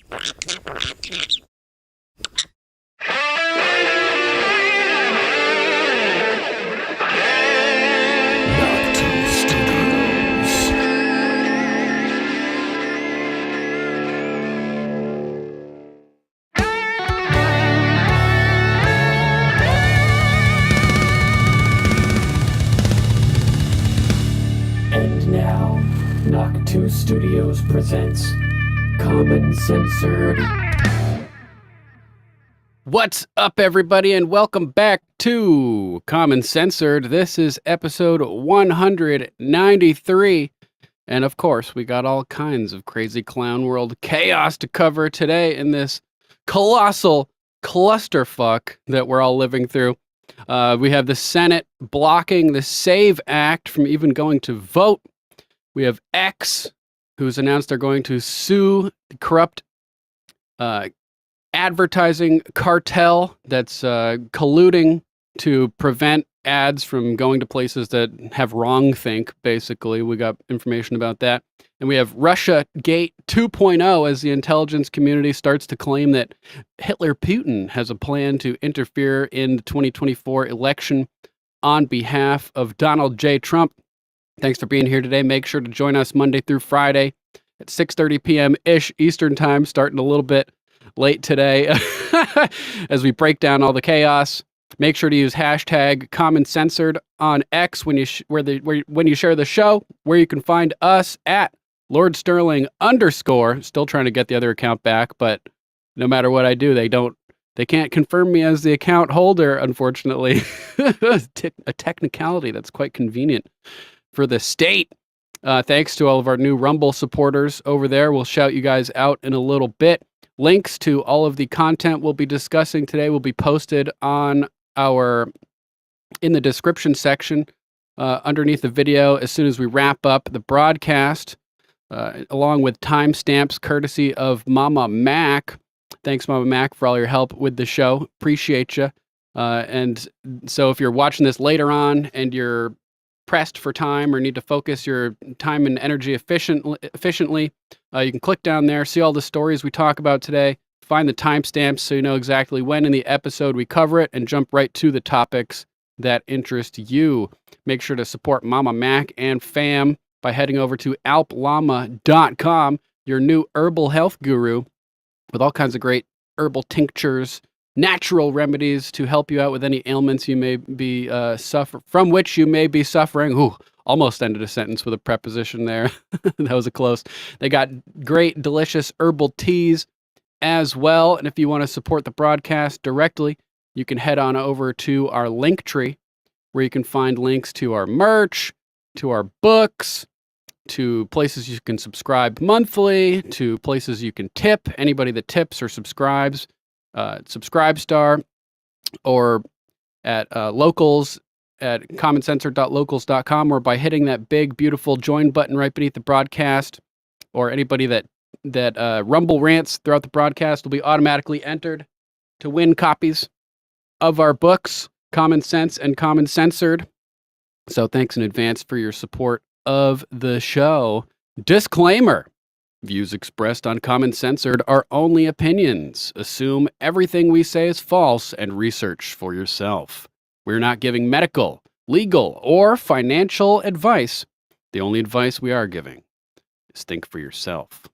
And now, Knock 2 Studios presents Common Censored. What's up, everybody, and welcome back to Common Censored. This is episode 193. And of course, we got all kinds of crazy clown world chaos to cover today in this colossal clusterfuck that we're all living through. We have the Senate blocking the SAVE Act from even going to vote. We have X, who's announced they're going to sue the corrupt advertising cartel that's colluding to prevent ads from going to places that have wrongthink, basically. We got information about that. And we have RussiaGate2.0 as the intelligence community starts to claim that Hitler Putin has a plan to interfere in the 2024 election on behalf of Donald J. Trump. Thanks for being here today. Make sure to join us Monday through Friday at 6:30 p.m.-ish Eastern Time, starting a little bit late today as we break down all the chaos. Make sure to use hashtag CommonCensored on X when you when you share the show, where you can find us at Lord Sterling _. Still trying to get the other account back, but no matter what I do, they can't confirm me as the account holder, unfortunately. A technicality that's quite convenient for the state. Thanks to all of our new Rumble supporters over there. We'll shout you guys out in a little bit. Links to all of the content we'll be discussing today will be posted in the description section underneath the video as soon as we wrap up the broadcast, along with timestamps courtesy of Mama Mac. Thanks, Mama Mac, for all your help with the show. Appreciate you. And so if you're watching this later on and you're pressed for time or need to focus your time and energy efficiently, you can click down there, see all the stories we talk about today, find the timestamps so you know exactly when in the episode we cover it, and jump right to the topics that interest you. Make sure to support Mama Mac and fam by heading over to alplama.com, your new herbal health guru, with all kinds of great herbal tinctures, natural remedies to help you out with any ailments you may be from which you may be suffering. Ooh, almost ended a sentence with a preposition there. That was a close. They got great, delicious herbal teas as well. And if you want to support the broadcast directly, you can head on over to our link tree, where you can find links to our merch, to our books, to places you can subscribe monthly, to places you can tip. Anybody that tips or subscribes, Subscribestar, or at locals at commoncensored.locals.com, or by hitting that big, beautiful join button right beneath the broadcast, or anybody that Rumble rants throughout the broadcast will be automatically entered to win copies of our books, Common Sense and Common Censored. So thanks in advance for your support of the show. Disclaimer: views expressed on Common Censored are only opinions. Assume everything we say is false and research for yourself. We're not giving medical, legal, or financial advice. The only advice we are giving is think for yourself.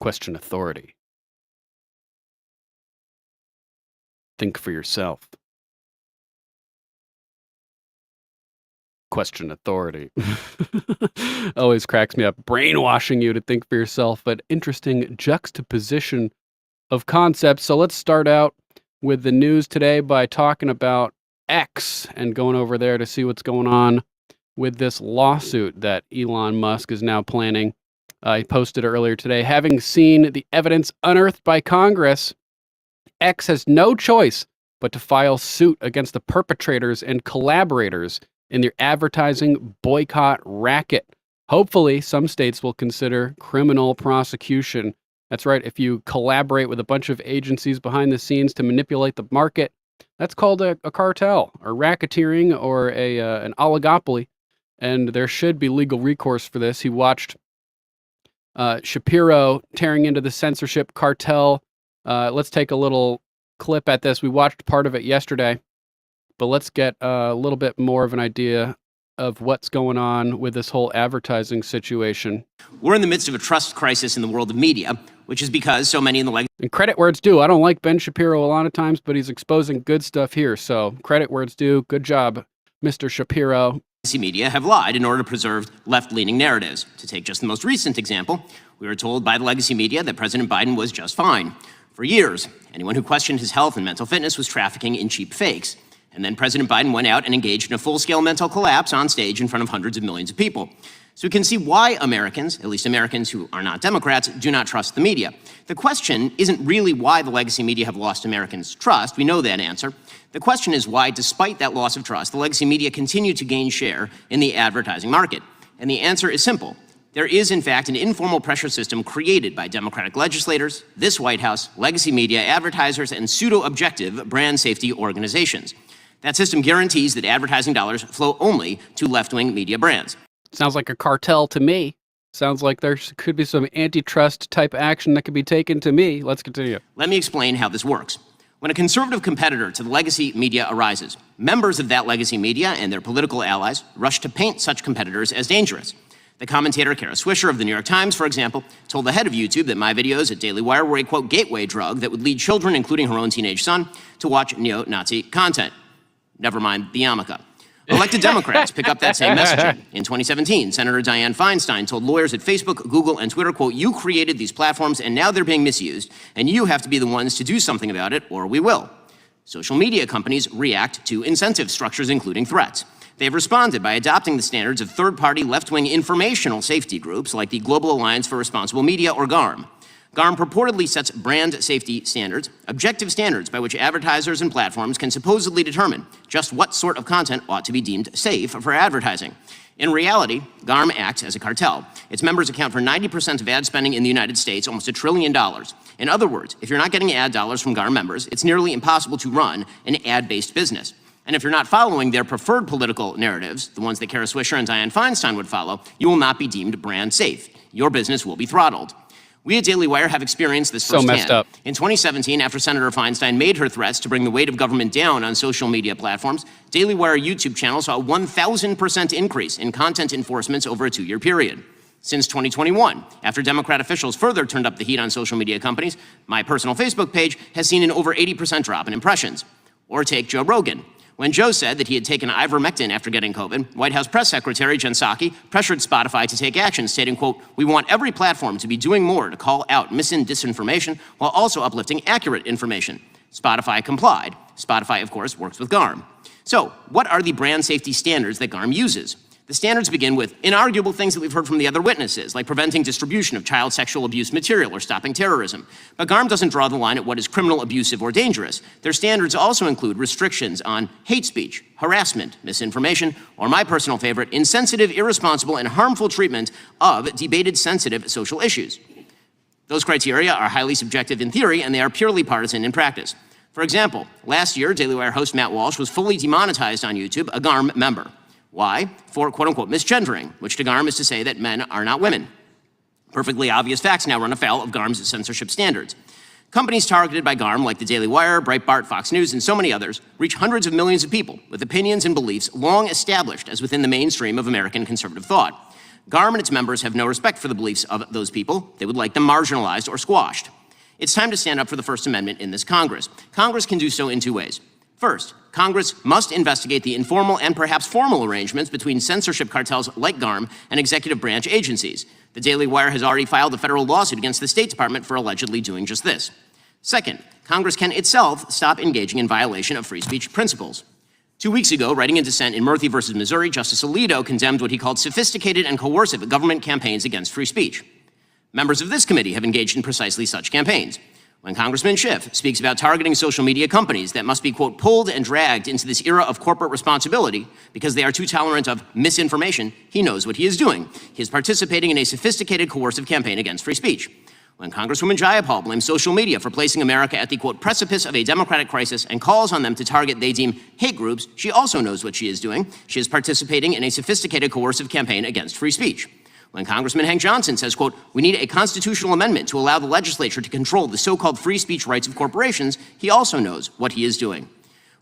Question authority. Think for yourself. Question authority. Always cracks me up. Brainwashing you to think for yourself, but interesting juxtaposition of concepts. So let's start out with the news today by talking about X and going over there to see what's going on with this lawsuit that Elon Musk is now planning. He posted earlier today, having seen the evidence unearthed by Congress, X has no choice but to file suit against the perpetrators and collaborators in their advertising boycott racket. Hopefully, some states will consider criminal prosecution. That's right, if you collaborate with a bunch of agencies behind the scenes to manipulate the market, that's called a cartel, or racketeering, or an oligopoly, and there should be legal recourse for this. He watched Shapiro tearing into the censorship cartel. Let's take a little clip at this. We watched part of it yesterday, but let's get a little bit more of an idea of what's going on with this whole advertising situation. We're in the midst of a trust crisis in the world of media, which is because so many in the legacy And credit where it's due. I don't like Ben Shapiro a lot of times, but he's exposing good stuff here. So credit where it's due. Good job, Mr. Shapiro. media have lied in order to preserve left-leaning narratives. To take just the most recent example, we were told by the legacy media that President Biden was just fine. For years, anyone who questioned his health and mental fitness was trafficking in cheap fakes. And then President Biden went out and engaged in a full-scale mental collapse on stage in front of hundreds of millions of people. So we can see why Americans, at least Americans who are not Democrats, do not trust the media. The question isn't really why the legacy media have lost Americans' trust. We know that answer. The question is why, despite that loss of trust, the legacy media continue to gain share in the advertising market. And the answer is simple. There is, in fact, an informal pressure system created by Democratic legislators, this White House, legacy media, advertisers, and pseudo-objective brand safety organizations. That system guarantees that advertising dollars flow only to left-wing media brands. Sounds like a cartel to me. Sounds like there could be some antitrust type action that could be taken to me. Let's continue. Let me explain how this works. When a conservative competitor to the legacy media arises, members of that legacy media and their political allies rush to paint such competitors as dangerous. The commentator Kara Swisher of the New York Times, for example, told the head of YouTube that my videos at Daily Wire were a, quote, gateway drug that would lead children, including her own teenage son, to watch neo-Nazi content. Never mind the yarmulke. Elected Democrats pick up that same messaging. In 2017, Senator Dianne Feinstein told lawyers at Facebook, Google, and Twitter, quote, you created these platforms and now they're being misused, and you have to be the ones to do something about it, or we will. Social media companies react to incentive structures, including threats. They've responded by adopting the standards of third-party left-wing informational safety groups like the Global Alliance for Responsible Media, or GARM. GARM purportedly sets brand safety standards, objective standards by which advertisers and platforms can supposedly determine just what sort of content ought to be deemed safe for advertising. In reality, GARM acts as a cartel. Its members account for 90% of ad spending in the United States, almost $1 trillion. In other words, if you're not getting ad dollars from GARM members, it's nearly impossible to run an ad-based business. And if you're not following their preferred political narratives, the ones that Kara Swisher and Dianne Feinstein would follow, you will not be deemed brand safe. Your business will be throttled. We at Daily Wire have experienced this firsthand. So messed up. In 2017, after Senator Feinstein made her threats to bring the weight of government down on social media platforms, Daily Wire YouTube channel saw a 1,000% increase in content enforcements over a 2-year period. Since 2021, after Democrat officials further turned up the heat on social media companies, my personal Facebook page has seen an over 80% drop in impressions. Or take Joe Rogan. When Joe said that he had taken ivermectin after getting COVID, White House Press Secretary Jen Psaki pressured Spotify to take action, stating, quote, we want every platform to be doing more to call out disinformation while also uplifting accurate information. Spotify complied. Spotify, of course, works with GARM. So, what are the brand safety standards that GARM uses? The standards begin with inarguable things that we've heard from the other witnesses, like preventing distribution of child sexual abuse material or stopping terrorism. But GARM doesn't draw the line at what is criminal, abusive, or dangerous. Their standards also include restrictions on hate speech, harassment, misinformation, or my personal favorite, insensitive, irresponsible, and harmful treatment of debated, sensitive social issues. Those criteria are highly subjective in theory, and they are purely partisan in practice. For example, last year, Daily Wire host Matt Walsh was fully demonetized on YouTube, a GARM member. Why? For, quote-unquote, misgendering, which to GARM is to say that men are not women. Perfectly obvious facts now run afoul of GARM's censorship standards. Companies targeted by GARM, like the Daily Wire, Breitbart, Fox News, and so many others, reach hundreds of millions of people with opinions and beliefs long established as within the mainstream of American conservative thought. GARM and its members have no respect for the beliefs of those people. They would like them marginalized or squashed. It's time to stand up for the First Amendment in this Congress. Congress can do so in 2 ways. First, Congress must investigate the informal and perhaps formal arrangements between censorship cartels like GARM and executive branch agencies. The Daily Wire has already filed a federal lawsuit against the State Department for allegedly doing just this. Second, Congress can itself stop engaging in violation of free speech principles. 2 weeks ago, writing in dissent in Murphy versus Missouri, Justice Alito condemned what he called sophisticated and coercive government campaigns against free speech. Members of this committee have engaged in precisely such campaigns. When Congressman Schiff speaks about targeting social media companies that must be, quote, pulled and dragged into this era of corporate responsibility because they are too tolerant of misinformation, he knows what he is doing. He is participating in a sophisticated, coercive campaign against free speech. When Congresswoman Jayapal blames social media for placing America at the, quote, precipice of a democratic crisis and calls on them to target they deem hate groups, she also knows what she is doing. She is participating in a sophisticated, coercive campaign against free speech. When Congressman Hank Johnson says, quote, we need a constitutional amendment to allow the legislature to control the so-called free speech rights of corporations, he also knows what he is doing.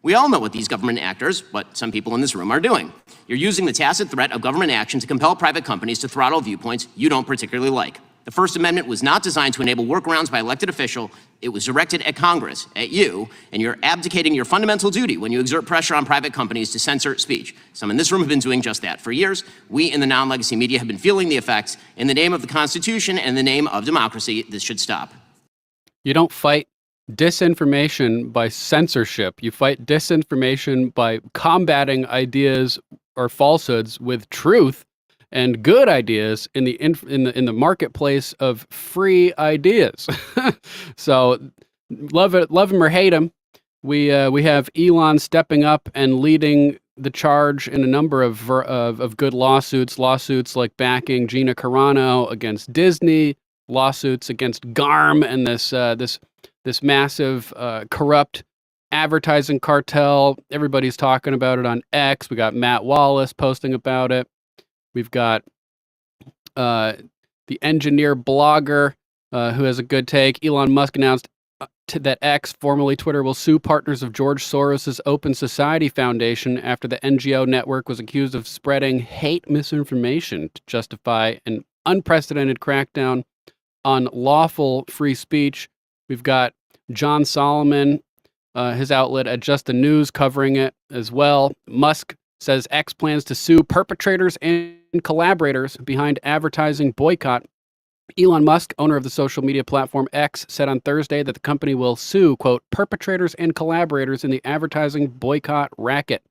We all know what these government actors, what some people in this room, are doing. You're using the tacit threat of government action to compel private companies to throttle viewpoints you don't particularly like. The First Amendment was not designed to enable workarounds by elected officials. It was directed at Congress, at you, and you're abdicating your fundamental duty when you exert pressure on private companies to censor speech. Some in this room have been doing just that for years. We in the non-legacy media have been feeling the effects. In the name of the Constitution and in the name of democracy, this should stop. You don't fight disinformation by censorship. You fight disinformation by combating ideas or falsehoods with truth and good ideas in the marketplace of free ideas. So love him or hate him, we have Elon stepping up and leading the charge in a number of good lawsuits like backing Gina Carano against Disney, lawsuits against GARM and this massive corrupt advertising cartel. Everybody's talking about it on X. We got Matt Wallace posting about it. We've got the engineer blogger who has a good take. Elon Musk announced that X, formerly Twitter, will sue partners of George Soros' Open Society Foundation after the NGO network was accused of spreading hate misinformation to justify an unprecedented crackdown on lawful free speech. We've got John Solomon, his outlet at Just the News, covering it as well. Musk says X plans to sue perpetrators and collaborators behind advertising boycott. Elon Musk, owner of the social media platform X, said on Thursday that the company will sue, quote, perpetrators and collaborators in the advertising boycott racket.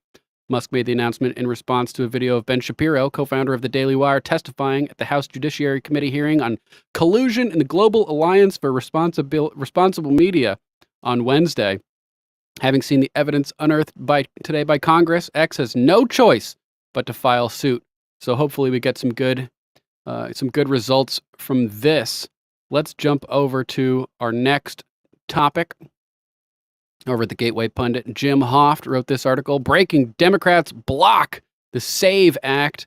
Musk made the announcement in response to a video of Ben Shapiro, co-founder of the Daily Wire, testifying at the House Judiciary Committee hearing on collusion in the Global Alliance for Responsible Media on Wednesday. Having seen the evidence unearthed today by Congress, X has no choice but to file suit. So hopefully we get some good results from this. Let's jump over to our next topic. Over at the Gateway Pundit, Jim Hoft wrote this article: breaking Democrats block the SAVE Act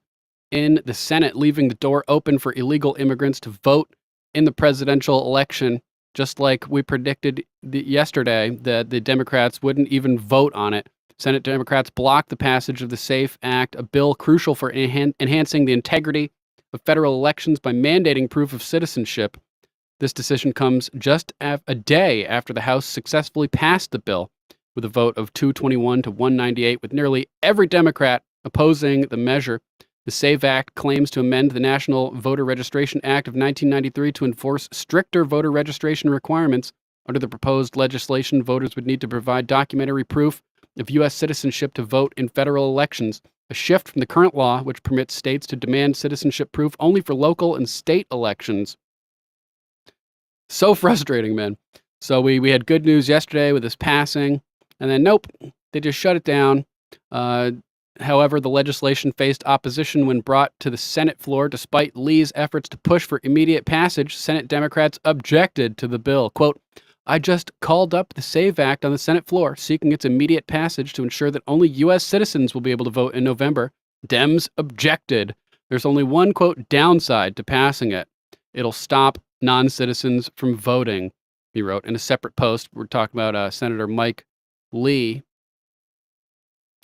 in the Senate, leaving the door open for illegal immigrants to vote in the presidential election. Just like we predicted yesterday, that the Democrats wouldn't even vote on it. Senate Democrats blocked the passage of the SAFE Act, a bill crucial for enhancing the integrity of federal elections by mandating proof of citizenship. This decision comes just a day after the House successfully passed the bill with a vote of 221 to 198, with nearly every Democrat opposing the measure. The SAVE Act claims to amend the National Voter Registration Act of 1993 to enforce stricter voter registration requirements. Under the proposed legislation, voters would need to provide documentary proof of U.S. citizenship to vote in federal elections, a shift from the current law, which permits states to demand citizenship proof only for local and state elections. So frustrating, man. So we had good news yesterday with this passing, and then nope, they just shut it down. However, the legislation faced opposition when brought to the Senate floor. Despite Lee's efforts to push for immediate passage, Senate Democrats objected to the bill. Quote, I just called up the SAVE Act on the Senate floor, seeking its immediate passage to ensure that only U.S. citizens will be able to vote in November. Dems objected. There's only one, quote, downside to passing it. It'll stop non-citizens from voting, he wrote in a separate post. We're talking about Senator Mike Lee.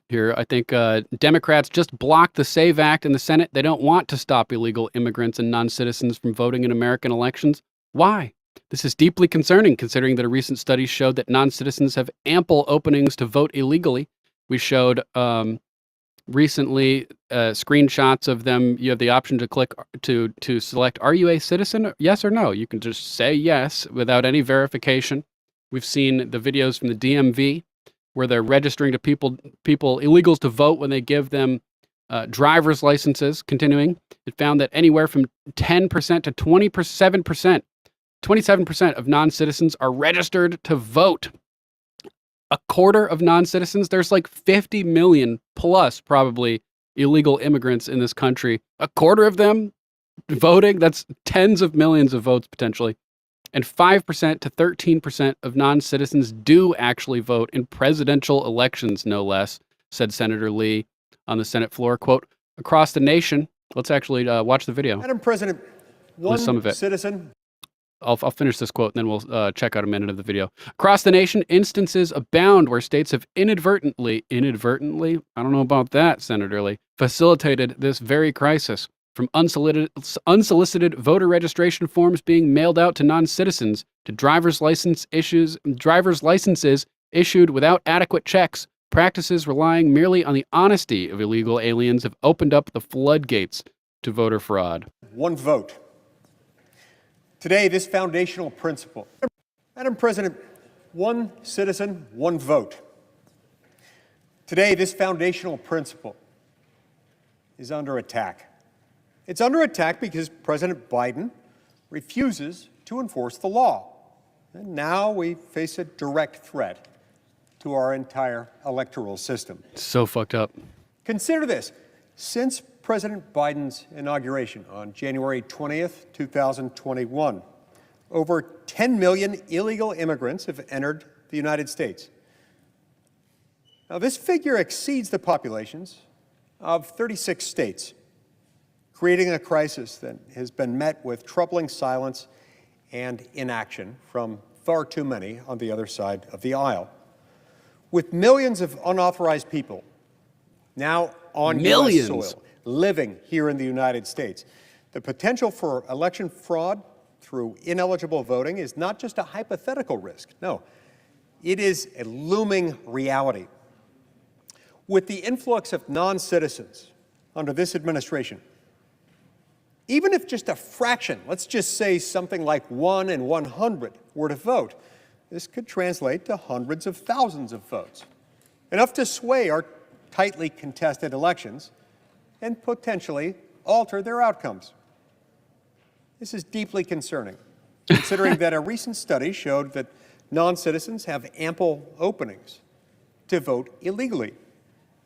Here, I think Democrats just blocked the SAVE Act in the Senate. They don't want to stop illegal immigrants and non-citizens from voting in American elections. Why? This is deeply concerning, considering that a recent study showed that non-citizens have ample openings to vote illegally. We showed recently screenshots of them. You have the option to click to select, are you a citizen? Yes or no. You can just say yes without any verification. We've seen the videos from the DMV where they're registering to people illegals to vote when they give them driver's licenses. Continuing, it found that anywhere from 10% to 27% of non-citizens are registered to vote. A quarter of non-citizens, there's like 50 million plus probably illegal immigrants in this country. A quarter of them voting, that's tens of millions of votes potentially. And 5% to 13% of non-citizens do actually vote in presidential elections, no less, said Senator Lee on the Senate floor. Quote, across the nation, Let's actually watch the video. Madam President, one some of it. citizen. I'll finish this quote, and then we'll check out a minute of the video. Across the nation, instances abound where states have inadvertently, I don't know about that, Senator Lee, facilitated this very crisis. From unsolicited voter registration forms being mailed out to non-citizens to driver's licenses issued without adequate checks, practices relying merely on the honesty of illegal aliens have opened up the floodgates to voter fraud. One vote. Today, this foundational principle. Madam President, one citizen, one vote. Today, this foundational principle is under attack. It's under attack because President Biden refuses to enforce the law. And now we face a direct threat to our entire electoral system. So fucked up. Consider this. Since President Biden's inauguration on January 20th, 2021, over 10 million illegal immigrants have entered the United States. Now, this figure exceeds the populations of 36 states, creating a crisis that has been met with troubling silence and inaction from far too many on the other side of the aisle. With millions of unauthorized people now on U.S. soil, living here in the United States, the potential for election fraud through ineligible voting is not just a hypothetical risk. No, it is a looming reality. With the influx of non-citizens under this administration, even if just a fraction, let's just say something like 1 in 100 were to vote, this could translate to hundreds of thousands of votes, enough to sway our tightly contested elections and potentially alter their outcomes. This is deeply concerning, considering that a recent study showed that non-citizens have ample openings to vote illegally.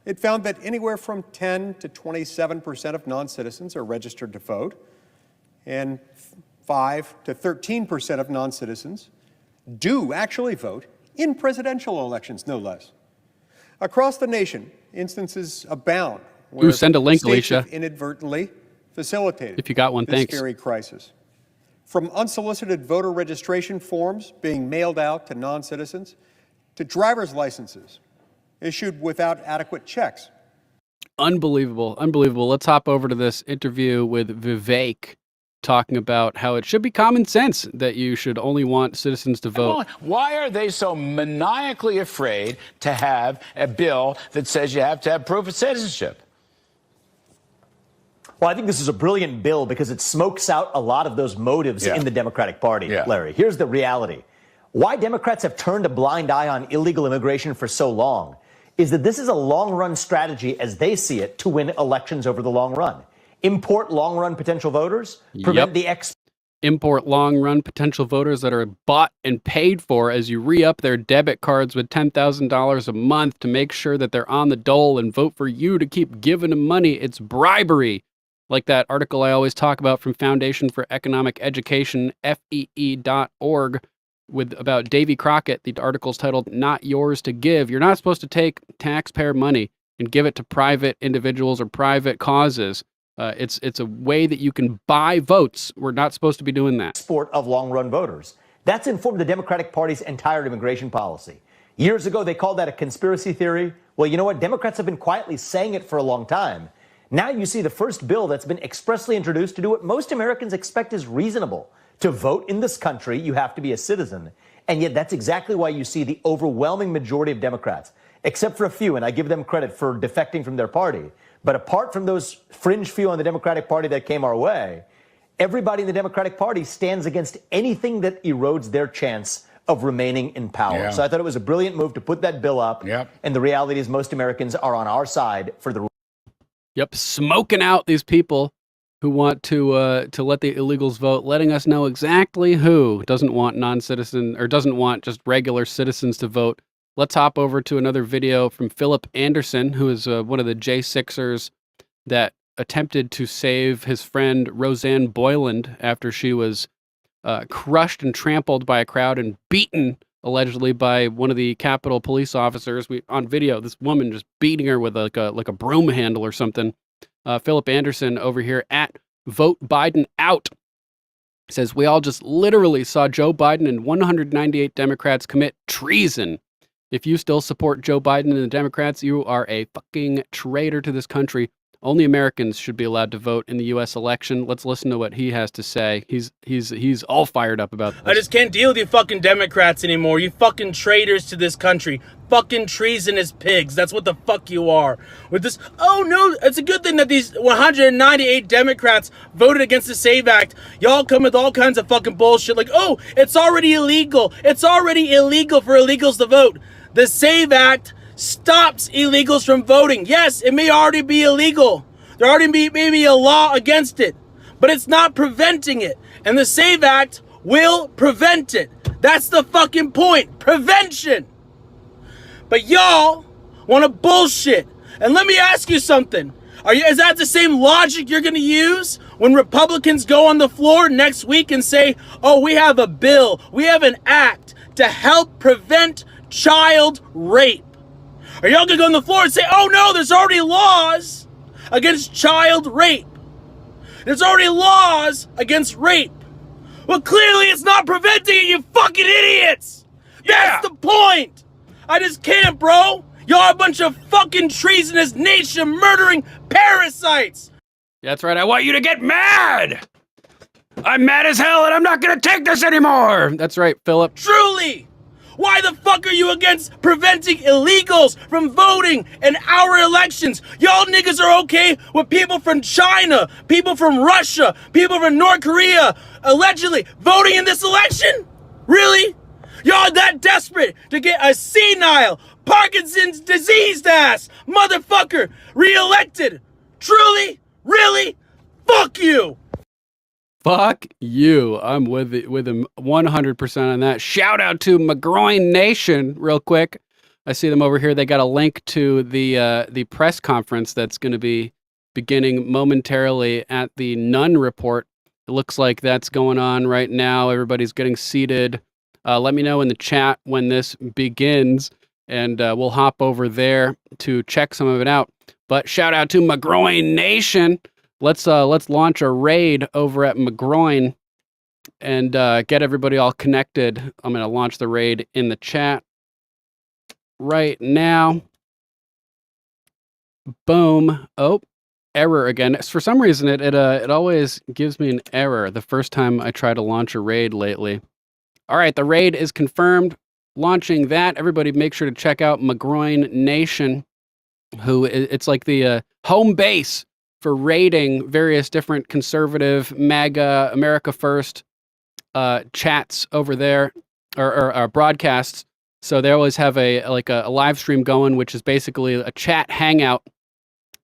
It found that anywhere from 10 to 27% of non-citizens are registered to vote, and 5 to 13% of non-citizens do actually vote in presidential elections, no less. Across the nation, instances abound where send a link, states Alicia. have inadvertently facilitated If you got one, this thanks. scary crisis. From unsolicited voter registration forms being mailed out to non-citizens to driver's licenses issued without adequate checks. Unbelievable. Let's hop over to this interview with Vivek talking about how it should be common sense that you should only want citizens to vote. Why are they so maniacally afraid to have a bill that says you have to have proof of citizenship? Well, I think this is a brilliant bill because it smokes out a lot of those motives in the Democratic Party, Larry. Here's the reality. Why Democrats have turned a blind eye on illegal immigration for so long is that this is a long-run strategy, as they see it, to win elections over the long run. Import long-run potential voters, prevent the import long-run potential voters that are bought and paid for as you re-up their debit cards with $10,000 a month to make sure that they're on the dole and vote for you to keep giving them money. It's bribery. Like that article I always talk about from Foundation for Economic Education, FEE.org, about Davy Crockett. The article's titled "Not Yours to Give." You're not supposed to take taxpayer money and give it to private individuals or private causes. It's a way that you can buy votes. We're not supposed to be doing that. Export of long-run voters. That's informed the Democratic Party's entire immigration policy. Years ago, they called that a conspiracy theory. Well, you know what? Democrats have been quietly saying it for a long time. Now you see the first bill that's been expressly introduced to do what most Americans expect is reasonable. To vote in this country, you have to be a citizen. And yet that's exactly why you see the overwhelming majority of Democrats, except for a few, and I give them credit for defecting from their party. But apart from those fringe few on the Democratic Party that came our way, everybody in the Democratic Party stands against anything that erodes their chance of remaining in power. So I thought it was a brilliant move to put that bill up. And the reality is most Americans are on our side for the smoking out these people who want to let the illegals vote, letting us know exactly who doesn't want non-citizen or doesn't want just regular citizens to vote. Let's hop over to another video from Philip Anderson, who is one of the J6ers that attempted to save his friend Roseanne Boyland after she was crushed and trampled by a crowd and beaten, allegedly, by one of the Capitol police officers. On video, this woman just beating her with like a broom handle or something. Philip Anderson over here at Vote Biden Out says, we all just literally saw Joe Biden and 198 Democrats commit treason. If you still support Joe Biden and the Democrats, you are a fucking traitor to this country. Only Americans should be allowed to vote in the U.S. election. Let's listen to what he has to say. He's all fired up about this. I just can't deal with you fucking Democrats anymore. You fucking traitors to this country. Fucking treasonous pigs. That's what the fuck you are. With this, oh no, it's a good thing that these 198 Democrats voted against the SAVE Act. Y'all come with all kinds of fucking bullshit like, oh, it's already illegal. It's already illegal for illegals to vote. The SAVE Act stops illegals from voting. Yes, it may already be illegal. There already may be a law against it, but it's not preventing it. And the SAVE Act will prevent it. That's the fucking point. Prevention. But y'all want to bullshit. And let me ask you something. Is that the same logic you're going to use when Republicans go on the floor next week and say, oh, we have a bill, we have an act to help prevent child rape? Are y'all gonna go on the floor and say, oh no, there's already laws against child rape. There's already laws against rape. Well, clearly it's not preventing it, you fucking idiots. That's the point. I just can't, bro. Y'all are a bunch of fucking treasonous nation murdering parasites. That's right. I want you to get mad. I'm mad as hell and I'm not gonna take this anymore. That's right, Philip. Truly. Why the fuck are you against preventing illegals from voting in our elections? Y'all niggas are okay with people from China, people from Russia, people from North Korea, allegedly voting in this election? Really? Y'all that desperate to get a senile, Parkinson's diseased ass motherfucker reelected? Truly? Really? Fuck you! Fuck you. I'm with him 100% on that. Shout out to McGroin Nation real quick. I see them over here. They got a link to the press conference that's going to be beginning momentarily at the Nunn Report. It looks like that's going on right now. Everybody's getting seated. Let me know in the chat when this begins, and we'll hop over there to check some of it out. But shout out to McGroin Nation. Let's launch a raid over at McGroin and get everybody all connected. I'm going to launch the raid in the chat right now. Boom. Oh, error again. For some reason, it always gives me an error the first time I try to launch a raid lately. All right, the raid is confirmed. Launching that. Everybody make sure to check out McGroin Nation, who it's like the home base for raiding various different conservative, MAGA, America First chats over there, or broadcasts. So they always have a live stream going, which is basically a chat hangout,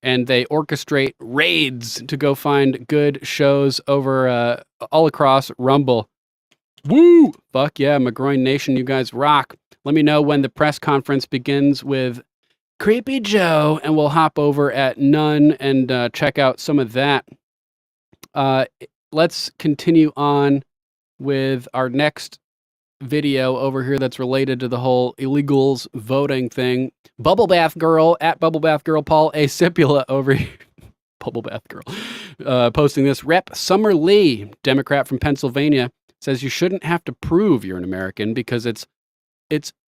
and they orchestrate raids to go find good shows over all across Rumble. Woo! Fuck yeah, McGroin Nation, you guys rock. Let me know when the press conference begins with Creepy Joe, and we'll hop over at Nunn and check out some of that. Let's continue on with our next video over here that's related to the whole illegals voting thing. Bubble Bath Girl, at Bubble Bath Girl, Paul A. Cipula over here. Bubble Bath Girl. Posting this. Rep. Summer Lee, Democrat from Pennsylvania, says you shouldn't have to prove you're an American because it's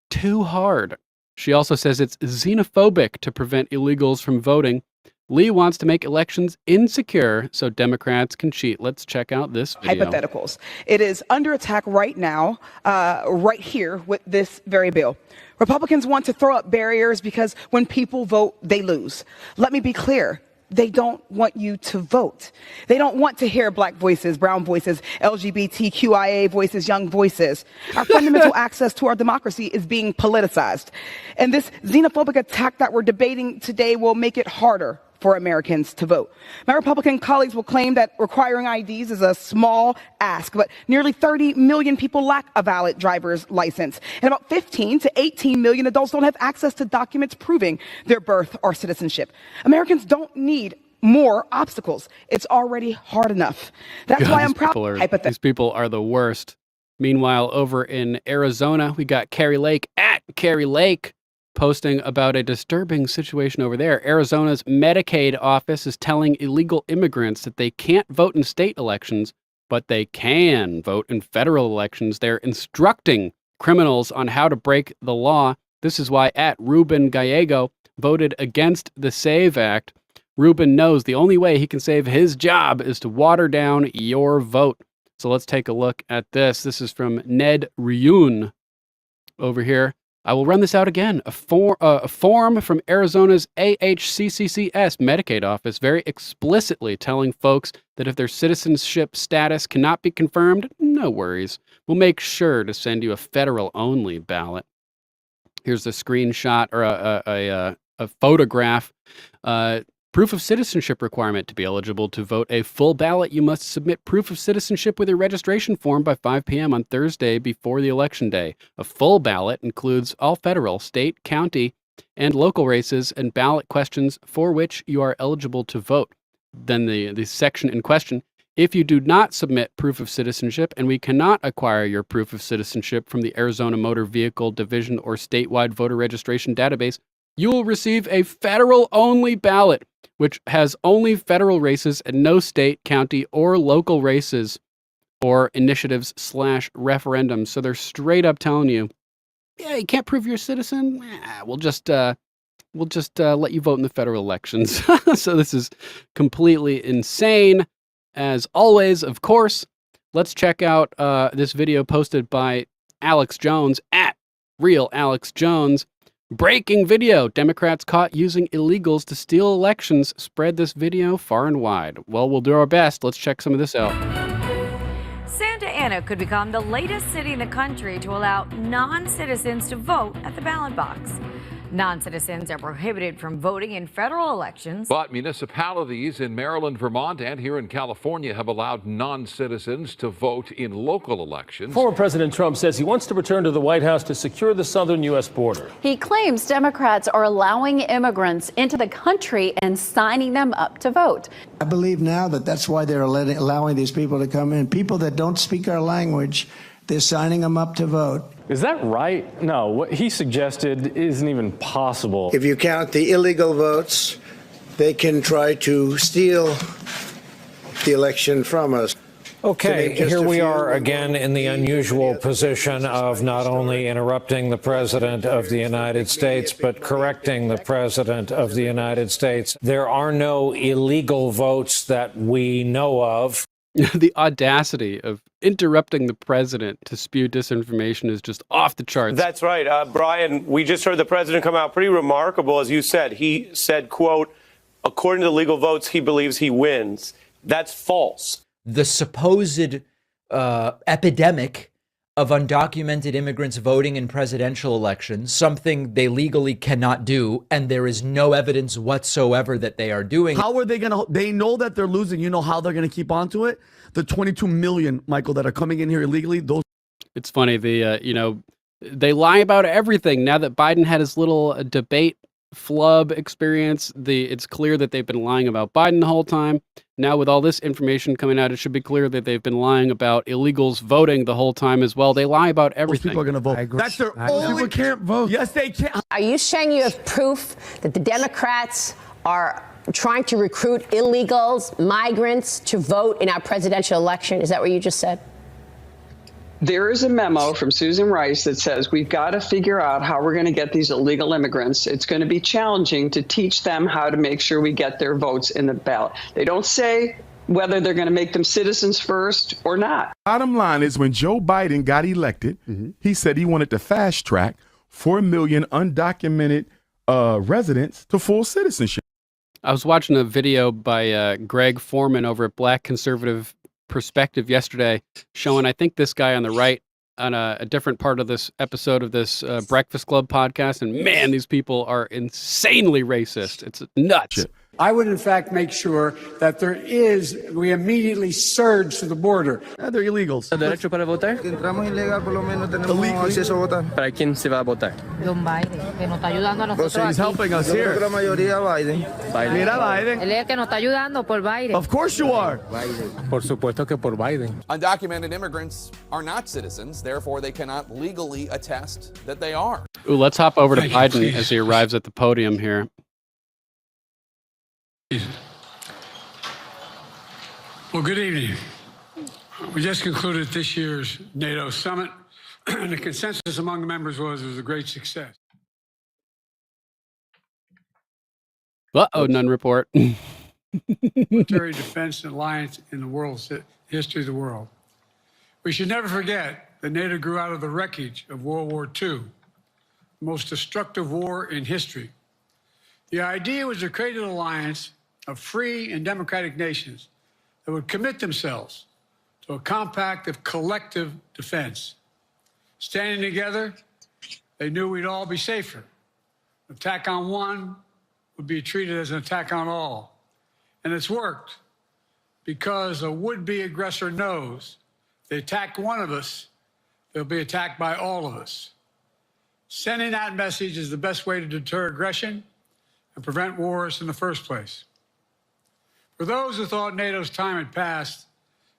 too hard. She also says it's xenophobic to prevent illegals from voting. Lee wants to make elections insecure so Democrats can cheat. Let's check out this video. Hypotheticals. It is under attack right now, right here with this very bill. Republicans want to throw up barriers because when people vote, they lose. Let me be clear. They don't want you to vote. They don't want to hear black voices, brown voices, LGBTQIA voices, young voices. Our fundamental access to our democracy is being politicized. And this xenophobic attack that we're debating today will make it harder for Americans to vote. My Republican colleagues will claim that requiring IDs is a small ask, but nearly 30 million people lack a valid driver's license, and about 15 to 18 million adults don't have access to documents proving their birth or citizenship. Americans don't need more obstacles. It's already hard enough. That's why I'm proud. These people are the worst. Meanwhile, over in Arizona, we got Carrie Lake, at Carrie Lake. posting about a disturbing situation over there. Arizona's Medicaid office is telling illegal immigrants that they can't vote in state elections, but they can vote in federal elections. They're instructing criminals on how to break the law. This is why @Ruben Gallego voted against the SAVE Act. Ruben knows the only way he can save his job is to water down your vote. So let's take a look at this. This is from Ned Ryun over here. I will run this out again. A form from Arizona's AHCCCS Medicaid office very explicitly telling folks that if their citizenship status cannot be confirmed, no worries. We'll make sure to send you a federal-only ballot. Here's a screenshot or a photograph. Proof of citizenship requirement. To be eligible to vote a full ballot, you must submit proof of citizenship with your registration form by 5 p.m. on Thursday before the election day. A full ballot includes all federal, state, county, and local races and ballot questions for which you are eligible to vote. Then the section in question, if you do not submit proof of citizenship and we cannot acquire your proof of citizenship from the Arizona Motor Vehicle Division or statewide voter registration database, you will receive a federal-only ballot, which has only federal races and no state, county, or local races or initiatives /referendums. So they're straight up telling you, yeah, you can't prove you're a citizen. We'll just let you vote in the federal elections. So this is completely insane. As always, of course, let's check out this video posted by Alex Jones @RealAlexJones. Breaking video. Democrats caught using illegals to steal elections. Spread this video far and wide. Well, we'll do our best. Let's check some of this out. Santa Ana could become the latest city in the country to allow non-citizens to vote at the ballot box. Non-citizens are prohibited from voting in federal elections. But municipalities in Maryland, Vermont, and here in California have allowed non-citizens to vote in local elections. Former President Trump says he wants to return to the White House to secure the southern U.S. border. He claims Democrats are allowing immigrants into the country and signing them up to vote. I believe now that that's why they're allowing these people to come in. People that don't speak our language, they're signing them up to vote. Is that right? No, what he suggested isn't even possible. If you count the illegal votes, they can try to steal the election from us. Okay, here we are again in the unusual position of not only interrupting the President of the United States, but correcting the President of the United States. There are no illegal votes that we know of. The audacity of interrupting the president to spew disinformation is just off the charts. That's right. Brian, we just heard the president come out pretty remarkable, as you said. He said, quote, according to the legal votes, he believes he wins. That's false. The supposed epidemic of undocumented immigrants voting in presidential elections, something they legally cannot do, and there is no evidence whatsoever that they are doing. How are they going to, they know that they're losing. You know how they're going to keep on to it? The 22 million, Michael, that are coming in here illegally, those. It's funny, they lie about everything. Now that Biden had his little debate flub experience, it's clear that they've been lying about Biden the whole time. Now with all this information coming out, it should be clear that they've been lying about illegals voting the whole time as well. They lie about everything. Those people are going to vote. That's their only. People can't vote. Yes, they can. Are you saying you have proof that the Democrats are trying to recruit illegals, migrants to vote in our presidential election? Is that what you just said? There is a memo from Susan Rice that says we've got to figure out how we're going to get these illegal immigrants. It's going to be challenging to teach them how to make sure we get their votes in the ballot. They don't say whether they're going to make them citizens first or not. Bottom line is when Joe Biden got elected, he said he wanted to fast track 4 million undocumented residents to full citizenship. I was watching a video by Greg Foreman over at Black Conservative Perspective yesterday, showing, I think, this guy on the right on a different part of this episode of this Breakfast Club podcast. And man, these people are insanely racist. It's nuts. I would, in fact, make sure that we immediately surge to the border. They're illegals. ¿Derecho para votar? Entramos ilegal, por lo menos tenemos acceso a votar. ¿Para quién se va a votar? Don Biden, que nos está ayudando a nosotros. He's helping us here. La mayoría Biden. Mira Biden. Él es el que nos está ayudando por Biden. Of course you are. Por supuesto que por Biden. Undocumented immigrants are not citizens, therefore they cannot legally attest that they are. Ooh, let's hop over to Thank you, Biden please. as he arrives at the podium here. Well, good evening. We just concluded this year's NATO summit, and the consensus among the members was it was a great success. Uh-oh, none report. Military defense and alliance in the world's history of the world. We should never forget that NATO grew out of the wreckage of World War II, the most destructive war in history. The idea was to create an alliance of free and democratic nations that would commit themselves to a compact of collective defense. Standing together, they knew we'd all be safer. An attack on one would be treated as an attack on all. And it's worked because a would-be aggressor knows if they attack one of us, they'll be attacked by all of us. Sending that message is the best way to deter aggression and prevent wars in the first place. For those who thought NATO's time had passed,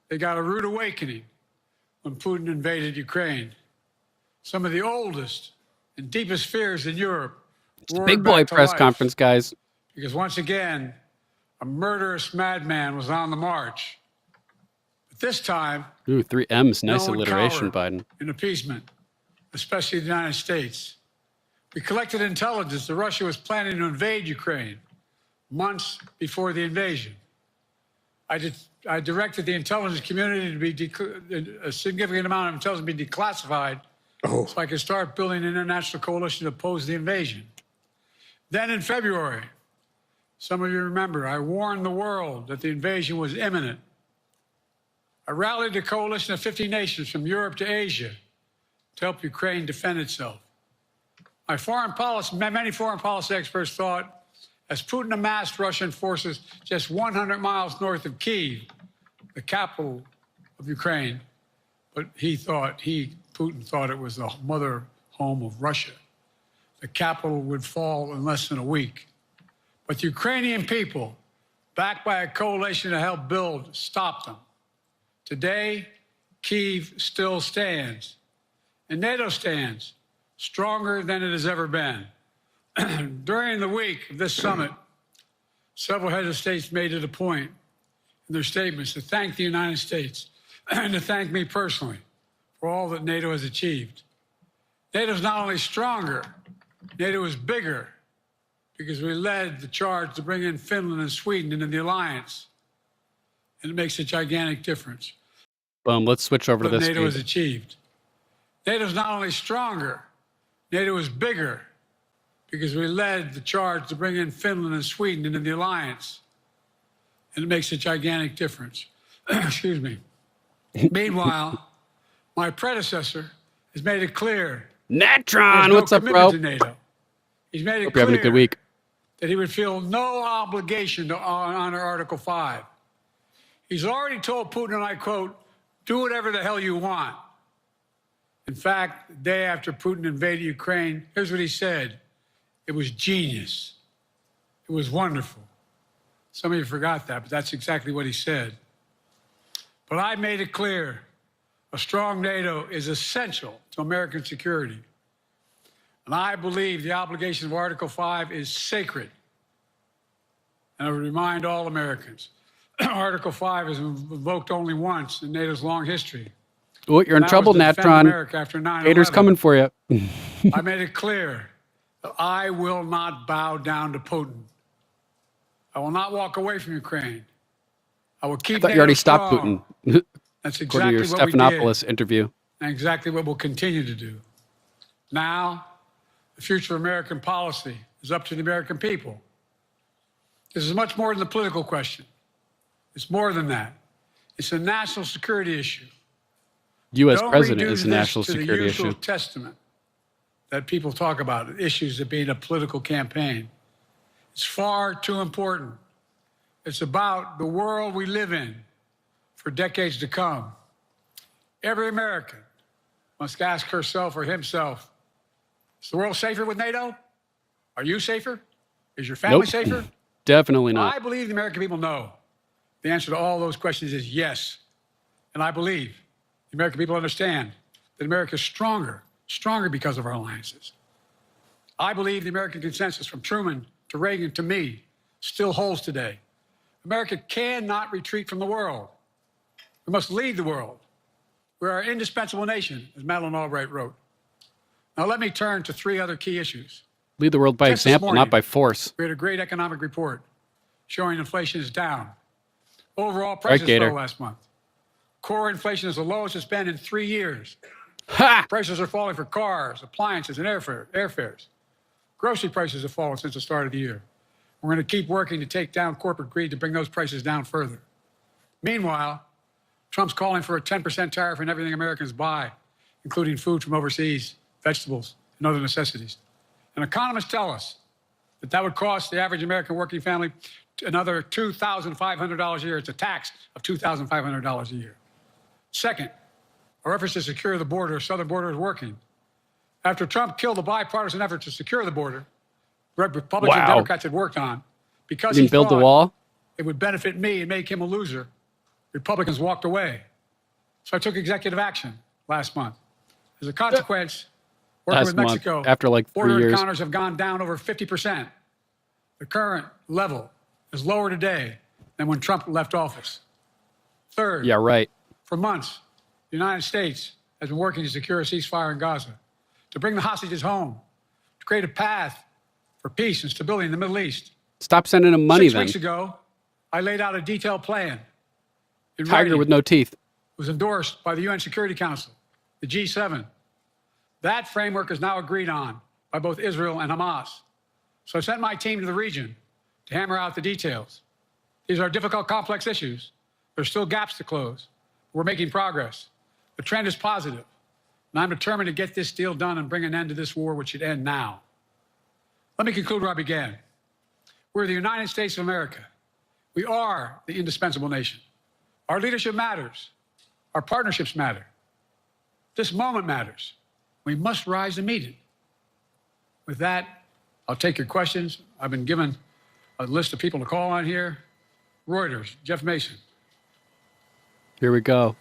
they got a rude awakening when Putin invaded Ukraine. Some of the oldest and deepest fears in Europe roared Big boy back to press life, conference, guys. because once again, a murderous madman was on the march. But this time, Ooh, 3 M's. Nice no one alliteration, cowered Biden. in appeasement, especially the United States. We collected intelligence that Russia was planning to invade Ukraine months before the invasion. I directed the intelligence community to be a significant amount of intelligence be declassified so I could start building an international coalition to oppose the invasion. Then in February, some of you remember, I warned the world that the invasion was imminent. I rallied a coalition of 50 nations from Europe to Asia to help Ukraine defend itself. Many foreign policy experts thought as Putin amassed Russian forces just 100 miles north of Kyiv, the capital of Ukraine, but Putin thought it was the mother home of Russia. The capital would fall in less than a week. But the Ukrainian people, backed by a coalition to help build, stopped them. Today, Kyiv still stands, and NATO stands stronger than it has ever been. During the week of this summit, several heads of states made it a point in their statements to thank the United States and to thank me personally for all that NATO has achieved. NATO is not only stronger, NATO is bigger because we led the charge to bring in Finland and Sweden into the alliance. And it makes a gigantic difference. Boom, let's switch over to What this. NATO Dude. has achieved. NATO is not only stronger, NATO is bigger because we led the charge to bring in Finland and Sweden into the alliance. And it makes a gigantic difference. Excuse me. Meanwhile, my predecessor has made it clear. Natron, no what's up, commitment bro? to NATO. He's made it Hope you're having a good week. that he would feel no obligation to honor Article 5. He's already told Putin, and I quote, do whatever the hell you want. In fact, the day after Putin invaded Ukraine, here's what he said. It was genius. It was wonderful. Some of you forgot that, but that's exactly what he said. But I made it clear, a strong NATO is essential to American security. And I believe the obligation of Article 5 is sacred. And I would remind all Americans, Article 5 is invoked only once in NATO's long history. Oh, you're in And that trouble, was to defend Natron. America after 9/11. Haters coming for you. I made it clear that I will not bow down to Putin. I will not walk away from Ukraine. I will keep I thought NATO you already stopped strong. Putin. That's According exactly to your what we Stephanopoulos did, interview. and exactly what we'll continue to do. Now, the future of American policy is up to the American people. This is much more than a political question. It's more than that. It's a national security issue. U.S. Don't president reduce is a this national to security the usual issue. testament that people talk about, issues of being a political campaign. It's far too important. It's about the world we live in for decades to come. Every American must ask herself or himself, is the world safer with NATO? Are you safer? Is your family Nope. safer? Definitely not. I believe the American people know. The answer to all those questions is yes. And I believe the American people understand that America is stronger because of our alliances. I believe the American consensus from Truman to Reagan to me still holds today. America cannot retreat from the world. We must lead the world. We're an indispensable nation, as Madeleine Albright wrote. Now let me turn to 3 other key issues. Lead the world by Just this example, morning, not by force. We had a great economic report showing inflation is down. Overall prices fell last month. Core inflation is the lowest it's been in 3 years. Ha! Prices are falling for cars, appliances, and airfares. Grocery prices have fallen since the start of the year. We're going to keep working to take down corporate greed to bring those prices down further. Meanwhile, Trump's calling for a 10% tariff on everything Americans buy, including food from overseas, vegetables, and other necessities. And economists tell us that that would cost the average American working family another $2,500 a year. It's a tax of $2,500 a year. Second, our efforts to secure the border, southern border, is working. After Trump killed the bipartisan effort to secure the border, Republicans and Democrats had worked on, because he build the thought wall. it would benefit me and make him a loser, Republicans walked away. So I took executive action last month. As a consequence, working with Mexico, after like 3 border years. encounters have gone down over 50%. The current level is lower today than when Trump left office. Third, Yeah, right. for months, the United States has been working to secure a ceasefire in Gaza, to bring the hostages home, to create a path for peace and stability in the Middle East. Stop sending them money 6 then. weeks ago, I laid out a detailed plan. In Tiger writing. with no teeth. It was endorsed by the UN Security Council, the G7. That framework is now agreed on by both Israel and Hamas. So I sent my team to the region to hammer out the details. These are difficult, complex issues. There's still gaps to close. We're making progress. The trend is positive, and I'm determined to get this deal done and bring an end to this war, which should end now. Let me conclude where I began. We're the United States of America. We are the indispensable nation. Our leadership matters. Our partnerships matter. This moment matters. We must rise to meet it. With that, I'll take your questions. I've been given a list of people to call on here. Reuters, Jeff Mason. Here we go.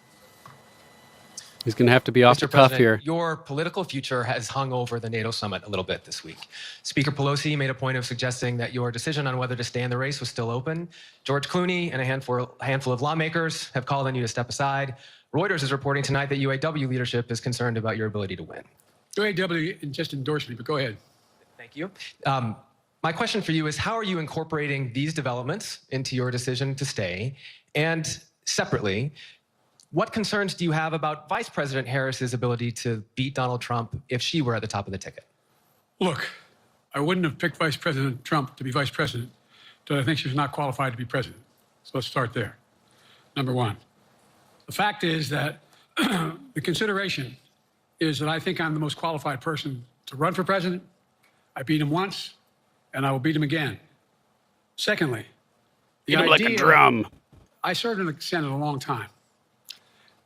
He's going to have to be off the cuff here. Your political future has hung over the NATO summit a little bit this week. Speaker Pelosi made a point of suggesting that your decision on whether to stay in the race was still open. George Clooney and a handful of lawmakers have called on you to step aside. Reuters is reporting tonight that UAW leadership is concerned about your ability to win. UAW just endorsed me, but go ahead. Thank you. My question for you is, how are you incorporating these developments into your decision to stay? And separately, what concerns do you have about Vice President Harris's ability to beat Donald Trump if she were at the top of the ticket? Look, I wouldn't have picked Vice President Trump to be vice president, but I think she's not qualified to be president. So let's start there. Number one. The fact is that the consideration is that I think I'm the most qualified person to run for president. I beat him once, and I will beat him again. Secondly, the Beat him idea, like a drum. I served in the Senate a long time.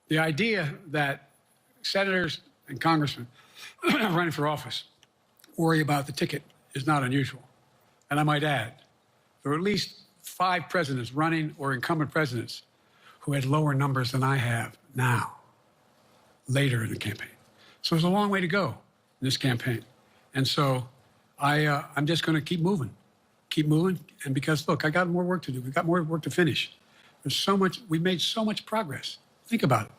The idea that senators and congressmen running for office worry about the ticket is not unusual. And I might add, there are at least 5 presidents running or incumbent presidents who had lower numbers than I have now, later in the campaign. So there's a long way to go in this campaign. And so I'm just going to keep moving. And because, look, I got more work to do. We've got more work to finish. There's so much, we made so much progress. Think about it.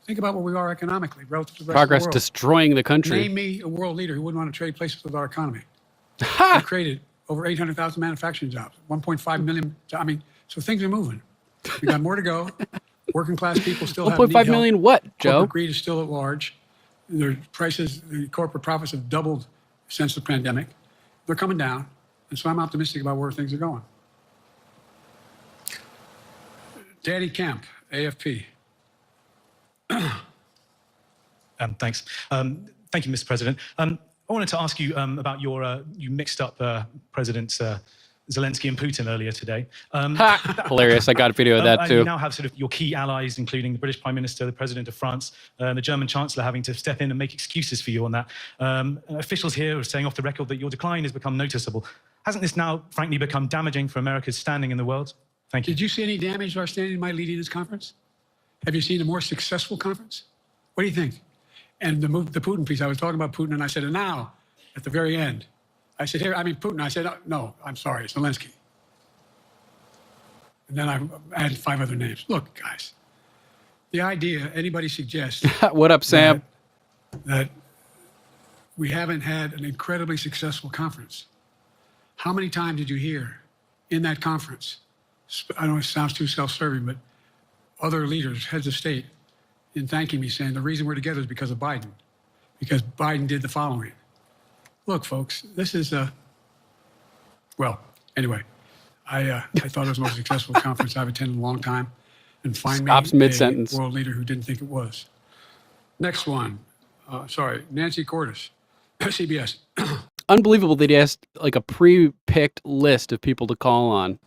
Think about where we are economically relative to the rest Progress of the world. destroying the country. Name me a world leader who wouldn't want to trade places with our economy. We created over 800,000 manufacturing jobs, 1.5 million. I mean, so things are moving. We got more to go. Working class people still have 1.5 million what, Joe? Corporate greed is still at large. Their prices, the corporate profits have doubled since the pandemic. They're coming down. And so I'm optimistic about where things are going. Danny Kemp, AFP. Thanks. Thank you, Mr. President. I wanted to ask you about your, you mixed up Presidents Zelensky and Putin earlier today. Hilarious. I got a video of that too. You now have sort of your key allies, including the British Prime Minister, the President of France, and the German Chancellor having to step in and make excuses for you on that. Officials here are saying off the record that your decline has become noticeable. Hasn't this now, frankly, become damaging for America's standing in the world? Thank you. Did you see any damage to our standing by leading this conference? Have you seen a more successful conference? What do you think? And the Putin piece, I was talking about Putin, and I said, and now, at the very end, I said, here, I mean, Putin. I said, no, I'm sorry, Zelensky. And then I added 5 other names. Look, guys, the idea anybody suggests. What up, Sam? That we haven't had an incredibly successful conference. How many times did you hear in that conference? I know it sounds too self-serving, but other leaders, heads of state, in thanking me, saying the reason we're together is because of Biden, because Biden did the following. Look, folks, this is well, anyway, I thought it was the most successful conference I've attended in a long time, and find Stops me mid-sentence. a world leader who didn't think it was. Next one, Nancy Cordes, CBS. Unbelievable that he has like a pre-picked list of people to call on.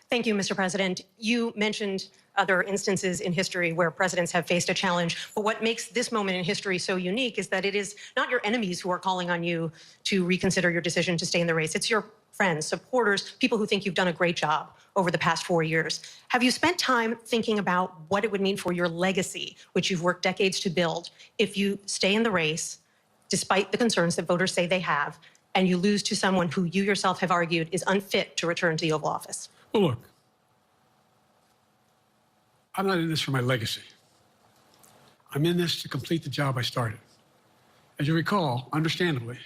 Thank you, Mr. President. You mentioned other instances in history where presidents have faced a challenge. But what makes this moment in history so unique is that it is not your enemies who are calling on you to reconsider your decision to stay in the race. It's your friends, supporters, people who think you've done a great job over the past 4 years. Have you spent time thinking about what it would mean for your legacy, which you've worked decades to build, if you stay in the race, despite the concerns that voters say they have, and you lose to someone who you yourself have argued is unfit to return to the Oval Office? Well, look, I'm not in this for my legacy. I'm in this to complete the job I started. As you recall, understandably,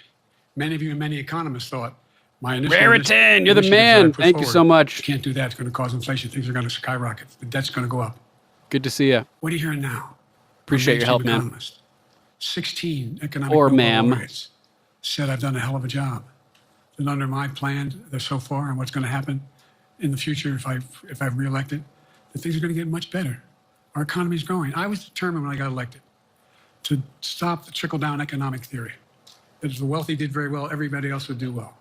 many of you and many economists thought my initial Raritan, you're the man. Thank you so much. Can't do that. It's going to cause inflation. Things are going to skyrocket. The debt's going to go up. Good to see you. What are you hearing now? Appreciate your help, man. Economist. 16 economic Or Nobel ma'am. laureates said I've done a hell of a job. And under my plan so far and what's going to happen in the future if I'm reelected, that things are going to get much better. Our economy is growing. I was determined when I got elected to stop the trickle-down economic theory. That if the wealthy did very well, everybody else would do well.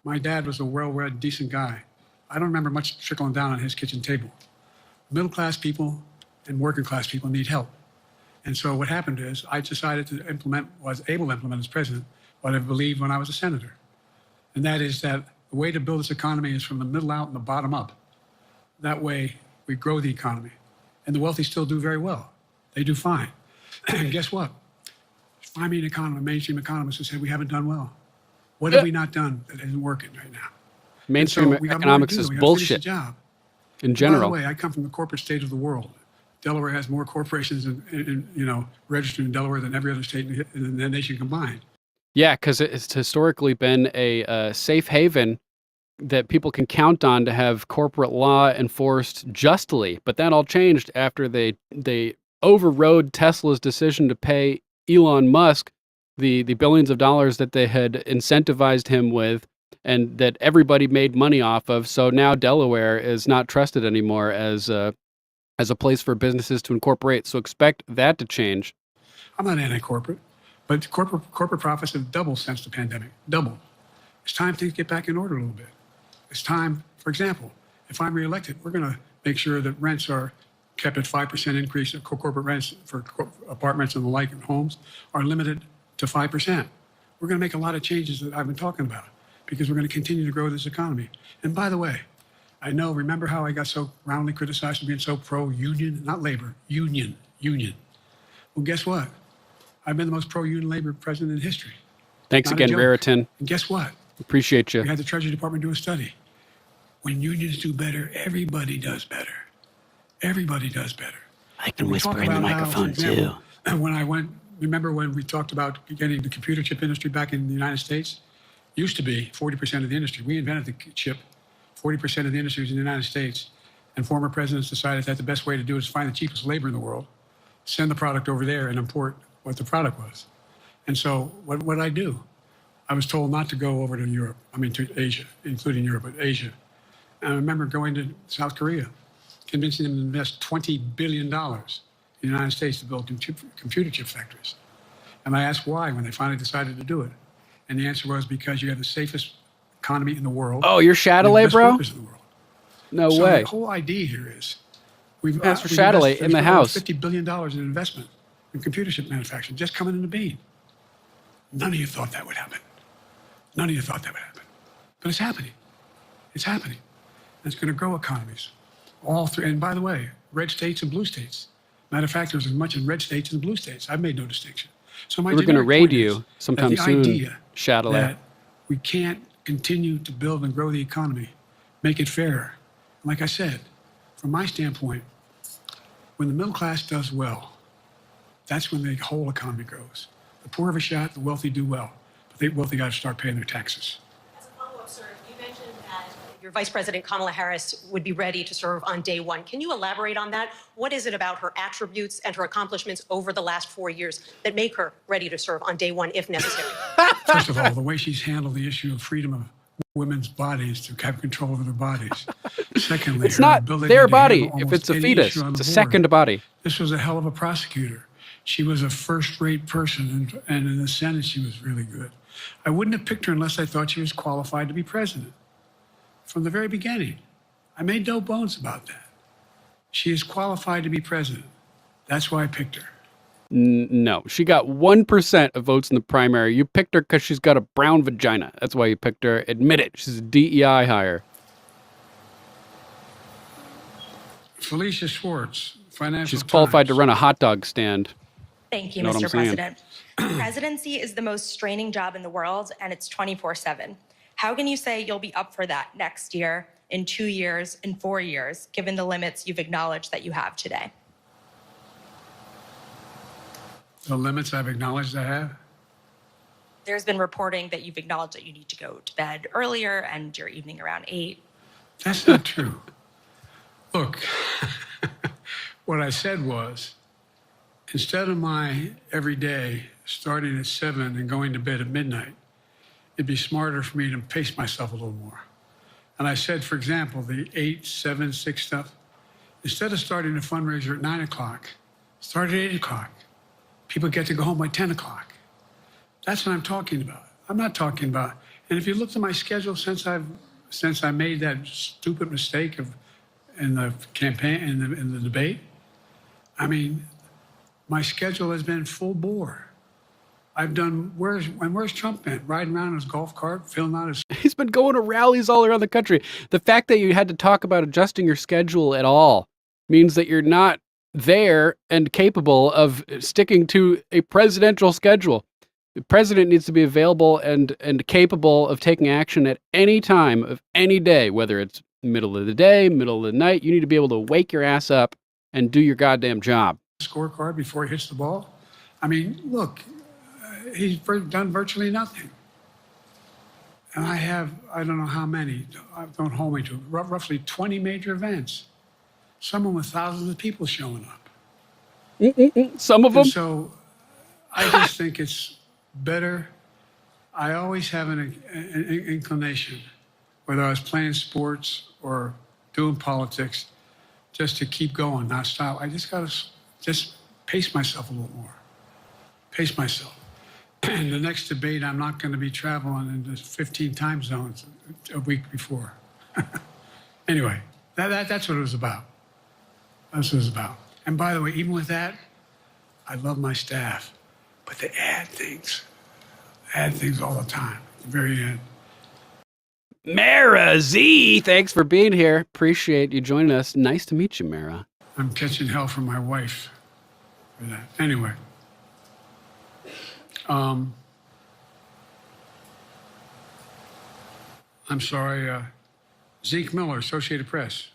My dad was a well-read, decent guy. I don't remember much trickling down on his kitchen table. Middle-class people and working-class people need help. And so what happened is I decided to was able to implement as president what I believed when I was a senator. And that is that the way to build this economy is from the middle out and the bottom up. That way we grow the economy. And the wealthy still do very well. They do fine. And guess what? Find me an economist, mainstream economist who said we haven't done well. What have we not done that isn't working right now? Mainstream economics is bullshit in general. By the way, I come from the corporate state of the world. Delaware has more corporations registered in Delaware than every other state in the nation combined. Yeah, because it's historically been a safe haven that people can count on to have corporate law enforced justly. But that all changed after they overrode Tesla's decision to pay Elon Musk the billions of dollars that they had incentivized him with and that everybody made money off of. So now Delaware is not trusted anymore as a place for businesses to incorporate. So expect that to change. I'm not anti-corporate, but corporate profits have doubled since the pandemic. Doubled. It's time things get back in order a little bit. It's time, for example, if I'm reelected, we're going to make sure that rents are kept at 5% increase. Corporate rents for apartments and the like and homes are limited to 5%. We're going to make a lot of changes that I've been talking about because we're going to continue to grow this economy. And by the way, remember how I got so roundly criticized for being so pro-union, not labor, union. Well, guess what? I've been the most pro-union labor president in history. Thanks Not a again, joke. Raritan. And guess what? Appreciate you. We had the Treasury Department do a study. When unions do better, everybody does better. Everybody does better. I can whisper in the microphone too. Remember when we talked about getting the computer chip industry back in the United States? Used to be 40% of the industry. We invented the chip. 40% of the industry was in the United States. And former presidents decided that the best way to do it is find the cheapest labor in the world, send the product over there and import what the product was. And so what did I do? I was told not to go over to Europe, to Asia, including Europe, but Asia. And I remember going to South Korea, convincing them to invest $20 billion in the United States to build computer chip factories. And I asked why when they finally decided to do it. And the answer was because you have the safest economy in the world. Oh, you're Chatelet, bro? No way. The whole idea here is Pastor Chatelet in the house. $50 billion in investment in computer chip manufacturing just coming into being. None of you thought that would happen. None of you thought that would happen. But it's happening. It's happening. And it's going to grow economies. All three. And by the way, red states and blue states. Matter of fact, there's as much in red states as blue states. I've made no distinction. So we're going to raid you sometime soon, Chatelet. We can't continue to build and grow the economy, make it fair. Like I said, from my standpoint, when the middle class does well, that's when the whole economy grows. The poor have a shot, the wealthy do well, but the wealthy got to start paying their taxes. As a follow-up, sir, you mentioned that your Vice President Kamala Harris would be ready to serve on day one. Can you elaborate on that? What is it about her attributes and her accomplishments over the last 4 years that make her ready to serve on day one if necessary? First of all, the way she's handled the issue of freedom of women's bodies to have control over their bodies. Secondly, It's her not ability their to body handle if almost it's a any fetus. issue on It's a the board. second body. This was a hell of a prosecutor. She was a first-rate person, and in the Senate, she was really good. I wouldn't have picked her unless I thought she was qualified to be president. From the very beginning, I made no bones about that. She is qualified to be president. That's why I picked her. No, she got 1% of votes in the primary. You picked her because she's got a brown vagina. That's why you picked her. Admit it. She's a DEI hire. Felicia Schwartz, Financial She's qualified to Times. run a hot dog stand. Thank you, Know what I'm Mr. saying? President. Presidency is the most straining job in the world, and it's 24/7. How can you say you'll be up for that next year, in 2 years, in 4 years, given the limits you've acknowledged that you have today? The limits I've acknowledged I have? There's been reporting that you've acknowledged that you need to go to bed earlier and your evening around 8. That's not true. Look, what I said was, instead of my every day starting at 7 and going to bed at midnight, it'd be smarter for me to pace myself a little more. And I said, for example, the 8, 7, 6 stuff, instead of starting a fundraiser at 9 o'clock, start at 8 o'clock. People get to go home by 10 o'clock. That's what I'm talking about. I'm not talking about, and if you look at my schedule since I made that stupid mistake in the campaign, in the debate, I mean, my schedule has been full bore. I've done, where's Trump been? Riding around in his golf cart, filling out his... He's been going to rallies all around the country. The fact that you had to talk about adjusting your schedule at all means that you're not there and capable of sticking to a presidential schedule. The president needs to be available and capable of taking action at any time of any day, whether it's middle of the day, middle of the night. You need to be able to wake your ass up and do your goddamn job. Scorecard before he hits the ball. I mean, look, he's done virtually nothing. And I don't know how many, don't hold me to it, roughly 20 major events. Some with thousands of people showing up. Some of them. And so I just think it's better. I always have an inclination, whether I was playing sports or doing politics, just to keep going, not stop. I just got to just pace myself a little more. Pace myself. In the next debate, I'm not going to be traveling into 15 time zones a week before. Anyway, that's what it was about. That's what it was about. And by the way, even with that, I love my staff, but they add things all the time. At the very end. Mara Z, thanks for being here. Appreciate you joining us. Nice to meet you, Mara. I'm catching hell from my wife for that. Anyway. I'm sorry, Zeke Miller, Associated Press.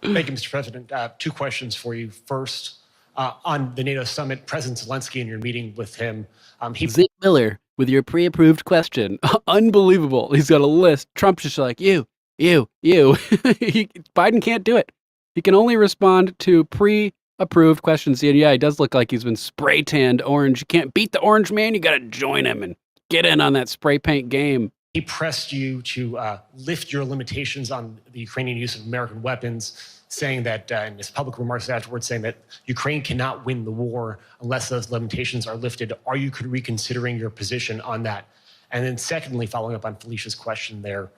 Thank you, Mr. President. Two questions for you. First, on the NATO summit, President Zelensky, in your meeting with him, Zeke Miller with your pre-approved question. Unbelievable. He's got a list. Trump's just like, you. Biden can't do it. He can only respond to pre-approved questions. And yeah, he does look like he's been spray tanned orange. You can't beat the orange man. You got to join him and get in on that spray paint game. He pressed you to lift your limitations on the Ukrainian use of American weapons, saying that, in his public remarks afterwards, saying that Ukraine cannot win the war unless those limitations are lifted. Are you reconsidering your position on that? And then secondly, following up on Felicia's question there,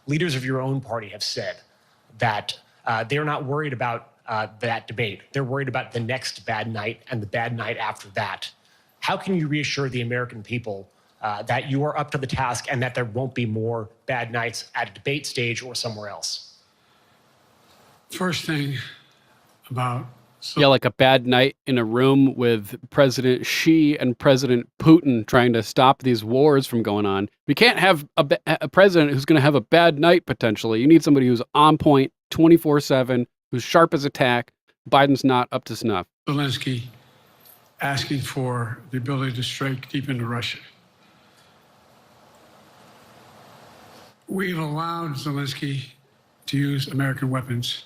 leaders of your own party have said that they're not worried about that debate. They're worried about the next bad night and the bad night after that. How can you reassure the American people that you are up to the task and that there won't be more bad nights at a debate stage or somewhere else? First thing about Yeah, like a bad night in a room with President Xi and President Putin trying to stop these wars from going on. We can't have a president who's going to have a bad night potentially. You need somebody who's on point 24/7, who's sharp as a tack. Biden's not up to snuff. Zelensky asking for the ability to strike deep into Russia. We've allowed Zelensky to use American weapons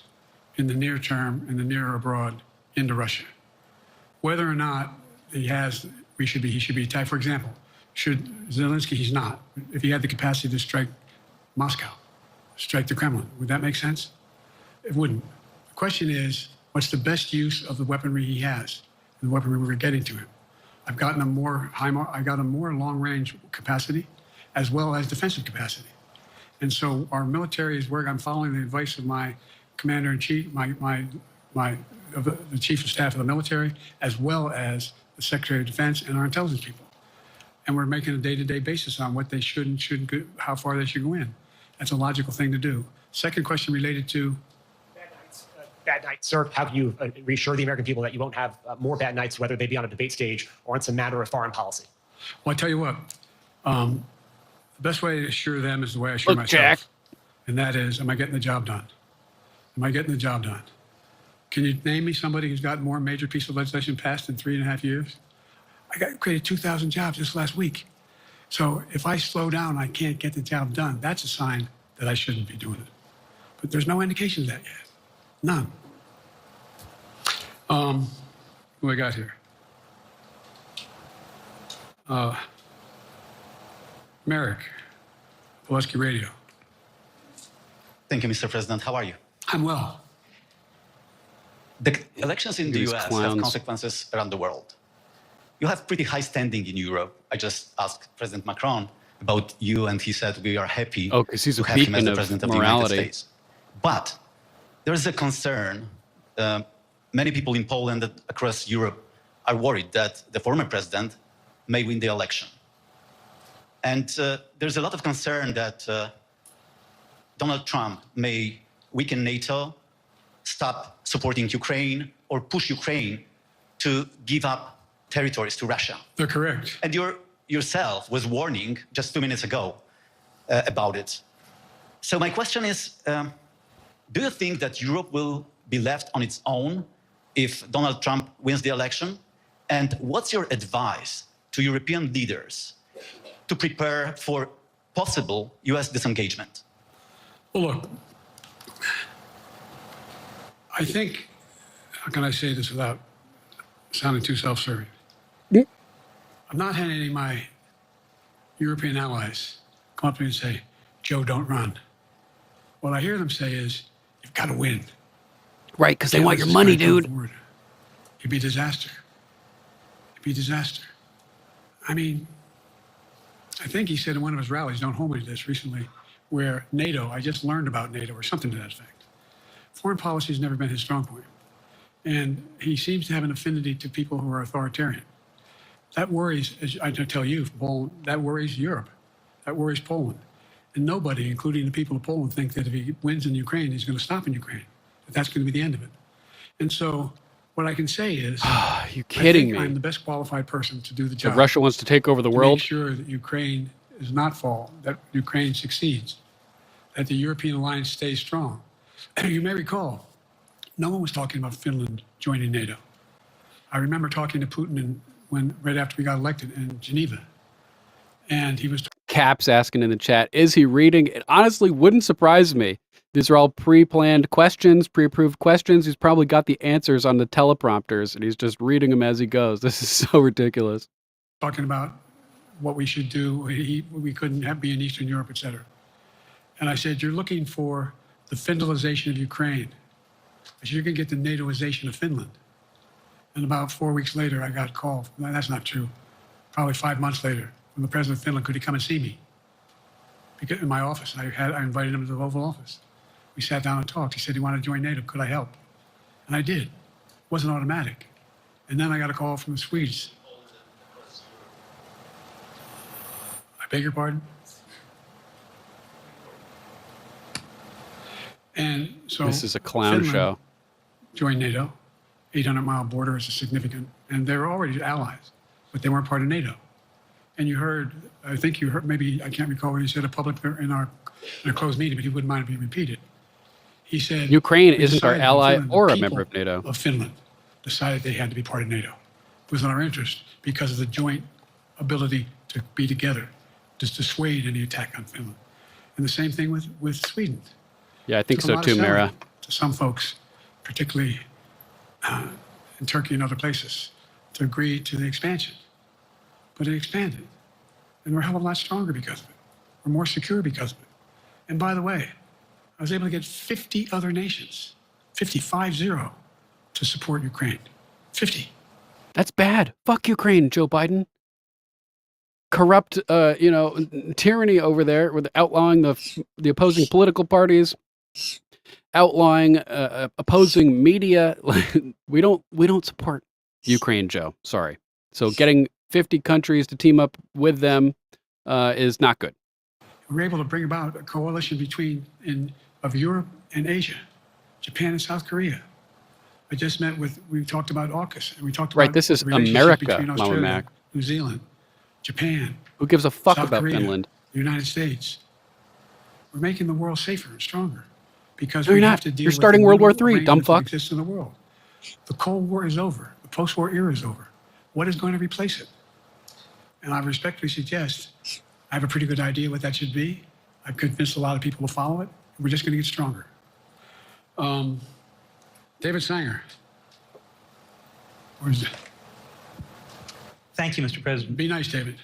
in the near term, in the near or abroad, into Russia. Whether or not he should be attacked. For example, should Zelensky, he's not. If he had the capacity to strike Moscow, strike the Kremlin, would that make sense? It wouldn't. The question is, what's the best use of the weaponry he has, and the weaponry we're getting to him? I've gotten I got a more long-range capacity, as well as defensive capacity. And so our military is where I'm following the advice of my commander-in-chief, the chief of staff of the military, as well as the Secretary of Defense and our intelligence people. And we're making a day-to-day basis on what they should and shouldn't go, how far they should go in. That's a logical thing to do. Second question related to bad nights, sir. How can you reassure the American people that you won't have more bad nights, whether they be on a debate stage or it's a matter of foreign policy? Well, I tell you what, the best way to assure them is the way I assure myself. Jack. And that is, am I getting the job done? Am I getting the job done? Can you name me somebody who's got more major piece of legislation passed in 3.5 years? I created 2,000 jobs just last week. So if I slow down, I can't get the job done. That's a sign that I shouldn't be doing it. But there's no indication of that yet. None. Who I got here? Merrick, Pulaski Radio. Thank you, Mr. President. How are you? I'm well. The elections in the These US clowns. have consequences around the world. You have pretty high standing in Europe. I just asked President Macron about you, and he said we are happy Oh, because he's a to have him as beacon the of President of the morality. United States. But there is a concern. Many people in Poland and across Europe are worried that the former president may win the election. And there's a lot of concern that Donald Trump may weaken NATO, stop supporting Ukraine, or push Ukraine to give up territories to Russia. They're correct. And yourself was warning just 2 minutes ago about it. So my question is, do you think that Europe will be left on its own if Donald Trump wins the election? And what's your advice to European leaders to prepare for possible US disengagement? Well, look, I think, how can I say this without sounding too self-serving? I'm not having any of my European allies come up to me and say, Joe, don't run. What I hear them say is, you've got to win. Right, because they Can't want let your this money, guy come dude. forward. It'd be a disaster. It'd be a disaster. I mean, I think he said in one of his rallies, don't hold me to this, recently, where NATO, I just learned about NATO or something to that effect. Foreign policy has never been his strong point. And he seems to have an affinity to people who are authoritarian. That worries, as I tell you, Poland, that worries Europe. That worries Poland. And nobody, including the people of Poland, think that if he wins in Ukraine, he's going to stop in Ukraine. That that's going to be the end of it. And so what I can say is, you kidding I think me? I'm the best qualified person to do the That job. Russia wants to take over the to world? make sure that Ukraine does not fall, that Ukraine succeeds, that the European alliance stays strong. You may recall, no one was talking about Finland joining NATO. I remember talking to Putin right after we got elected in Geneva, and he was Caps asking in the chat, is he reading? It honestly wouldn't surprise me. These are all pre-planned questions, pre-approved questions. He's probably got the answers on the teleprompters, and he's just reading them as he goes. This is so ridiculous. talking about what we should do. We couldn't be in Eastern Europe, et cetera. And I said, you're looking for the Finlandization of Ukraine. I said, you're going to get the NATOization of Finland. And about 4 weeks later, I got a call. No, that's not true. Probably 5 months later, from the president of Finland, could he come and see me? In my office, I invited him to the Oval Office. We sat down and talked. He said he wanted to join NATO. Could I help? And I did. It wasn't automatic. And then I got a call from the Swedes. I beg your pardon? And so This is a clown Finland show. joined NATO, 800-mile border is a significant, and they're already allies, but they weren't part of NATO. And you heard, I think you heard, maybe I can't recall what he said in a closed meeting, but he wouldn't mind if he repeated. He said Ukraine "We isn't our decided in ally Finland, or the a member of people NATO. Of Finland decided they had to be part of NATO. It was in our interest because of the joint ability to be together to dissuade any attack on Finland. And the same thing with Sweden. Yeah, I think Took a so lot too, of selling Mira. to some folks, particularly in Turkey and other places, to agree to the expansion. But it expanded. And we're a hell of a lot stronger because of it. We're more secure because of it. And by the way, I was able to get 50 other nations, 50 to support Ukraine. 50. That's bad. Fuck Ukraine, Joe Biden. Corrupt, tyranny over there with outlawing the opposing political parties, outlawing opposing media. we don't support Ukraine, Joe. Sorry. So getting 50 countries to team up with them is not good. We were able to bring about a coalition of Europe and Asia, Japan and South Korea. I just we talked about AUKUS, and we talked about this is the relationship America, between Mama Australia, Mac. New Zealand, Japan. Who gives a fuck South about Korea, Finland? the United States. We're making the world safer and stronger because No, we you're have not. to deal You're with starting the World War new III, dumb arrangements that fuck. exist in the world. The Cold War is over. The post-war era is over. What is going to replace it? And I respectfully suggest I have a pretty good idea what that should be. I've convinced a lot of people to follow it. We're just going to get stronger. David Sanger. Where's it? Thank you, Mr. President. Be nice, David.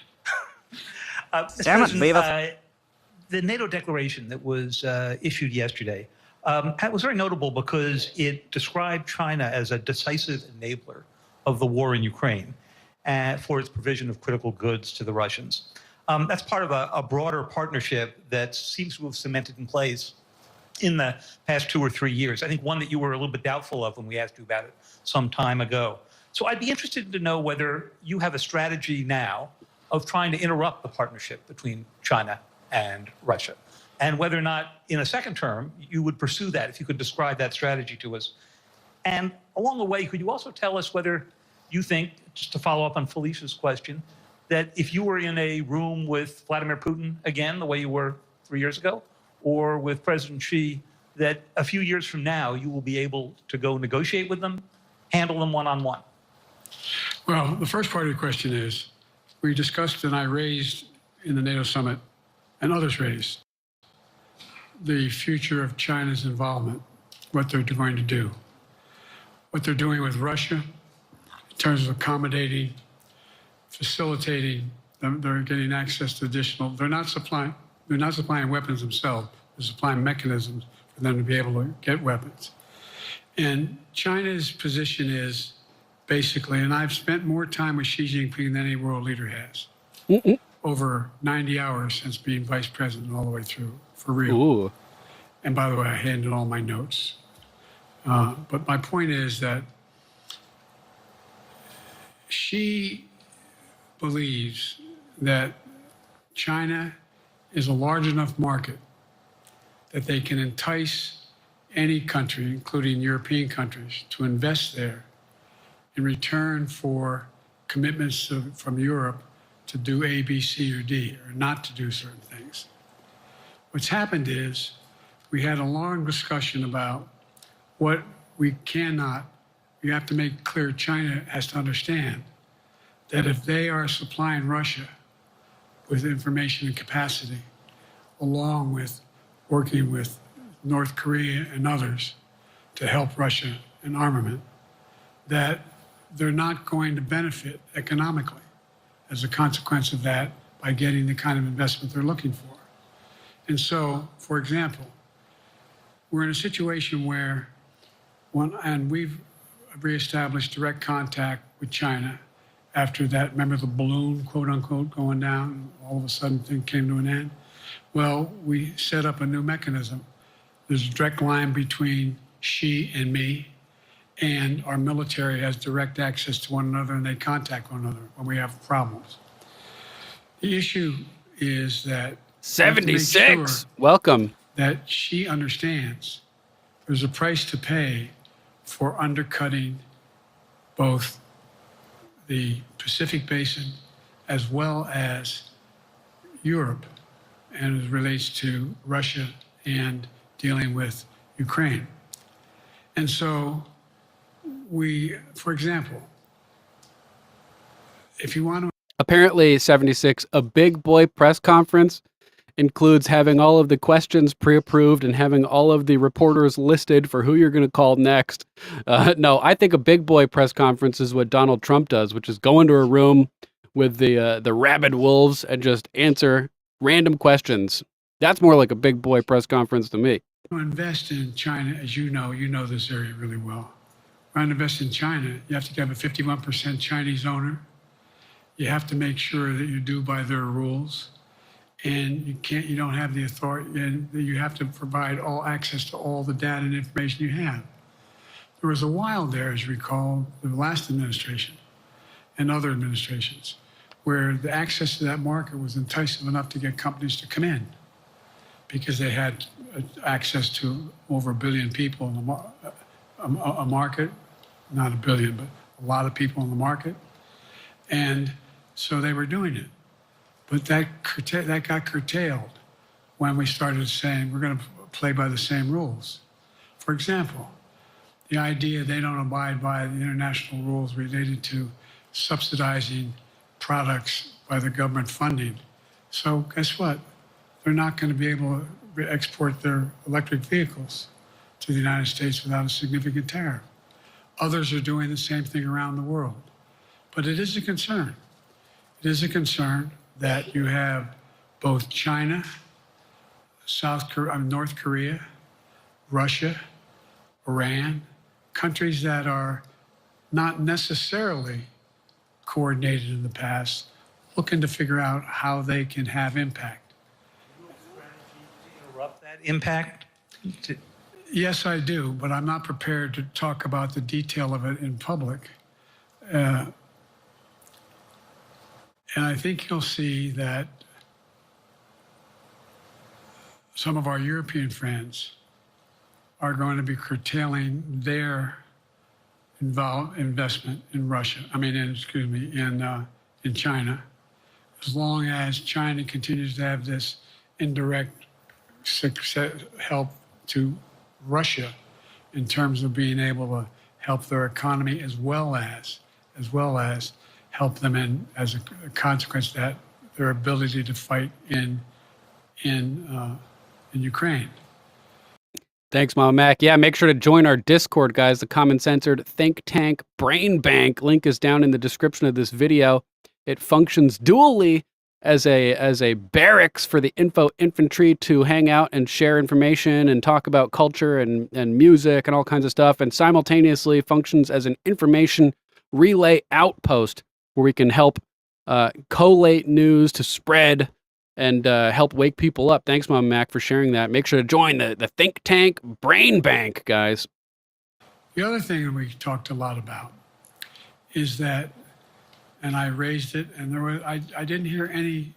Mr. Damn it, President, the NATO declaration that was issued yesterday was very notable because it described China as a decisive enabler of the war in Ukraine for its provision of critical goods to the Russians. That's part of a broader partnership that seems to have cemented in place in the past 2 or 3 years. I think one that you were a little bit doubtful of when we asked you about it some time ago. So I'd be interested to know whether you have a strategy now of trying to interrupt the partnership between China and Russia, and whether or not in a second term you would pursue that, if you could describe that strategy to us. And along the way, could you also tell us whether you think, just to follow up on Felicia's question, that if you were in a room with Vladimir Putin again, the way you were 3 years ago, or with President Xi, that a few years from now you will be able to go negotiate with them, handle them one-on-one? Well, the first part of the question is, we discussed and I raised in the NATO summit, and others raised, the future of China's involvement, what they're going to do, what they're doing with Russia in terms of accommodating, facilitating, they're getting access to additional, they're not supplying weapons themselves, they're supplying mechanisms for them to be able to get weapons. And China's position is basically, and I've spent more time with Xi Jinping than any world leader has, over 90 hours since being vice president all the way through, for real. Ooh. And by the way, I handed all my notes. But my point is that Xi believes that China is a large enough market that they can entice any country, including European countries, to invest there in return for commitments from Europe to do A, B, C, or D, or not to do certain things. What's happened is we had a long discussion about what we cannot, you have to make clear, China has to understand that if they are supplying Russia with information and capacity, along with working with North Korea and others to help Russia in armament, that they're not going to benefit economically as a consequence of that by getting the kind of investment they're looking for. And so, for example, we're in a situation where, and we've reestablished direct contact with China after that, remember the balloon, quote unquote, going down, and all of a sudden things came to an end? Well, we set up a new mechanism. There's a direct line between Xi and me, and our military has direct access to one another, and they contact one another when we have problems. The issue is that 76. Welcome. That she understands there's a price to pay for undercutting both the Pacific Basin as well as Europe, and it relates to Russia and dealing with Ukraine. And so for example, if you want to... Apparently, 76, a big boy press conference includes having all of the questions pre-approved and having all of the reporters listed for who you're going to call next. No, I think a big boy press conference is what Donald Trump does, which is go into a room with the rabid wolves and just answer random questions. That's more like a big boy press conference to me. Invest in China, as you know this area really well. When you invest in China, you have to have a 51% Chinese owner. You have to make sure that you do by their rules. And you don't have the authority, and you have to provide all access to all the data and information you have. There was a while there, as you recall, the last administration and other administrations, where the access to that market was enticing enough to get companies to come in because they had access to over 1 billion people in a market, not 1 billion, but a lot of people in the market. And so they were doing it. But that got curtailed when we started saying we're going to play by the same rules. For example, the idea they don't abide by the international rules related to subsidizing products by the government funding. So guess what? They're not going to be able to export their electric vehicles to the United States without a significant tariff. Others are doing the same thing around the world. But it is a concern. It is a concern that you have both China, North Korea, Russia, Iran, countries that are not necessarily coordinated in the past, looking to figure out how they can have impact. Interrupt that impact? Yes, I do, but I'm not prepared to talk about the detail of it in public. And I think you'll see that some of our European friends are going to be curtailing their investment in Russia. In China, as long as China continues to have this indirect help to Russia in terms of being able to help their economy as well as help them in, as a consequence, that their ability to fight in Ukraine. Thanks, Mama Mac. Yeah, make sure to join our Discord, guys, the common-censored think tank brain bank. Link is down in the description of this video. It functions dually as a barracks for the infantry to hang out and share information and talk about culture and music and all kinds of stuff, and simultaneously functions as an information relay outpost where we can help collate news to spread and help wake people up. Thanks, Mom Mac, for sharing that. Make sure to join the think tank brain bank, guys. The other thing that we talked a lot about is that, and I raised it, and I didn't hear any,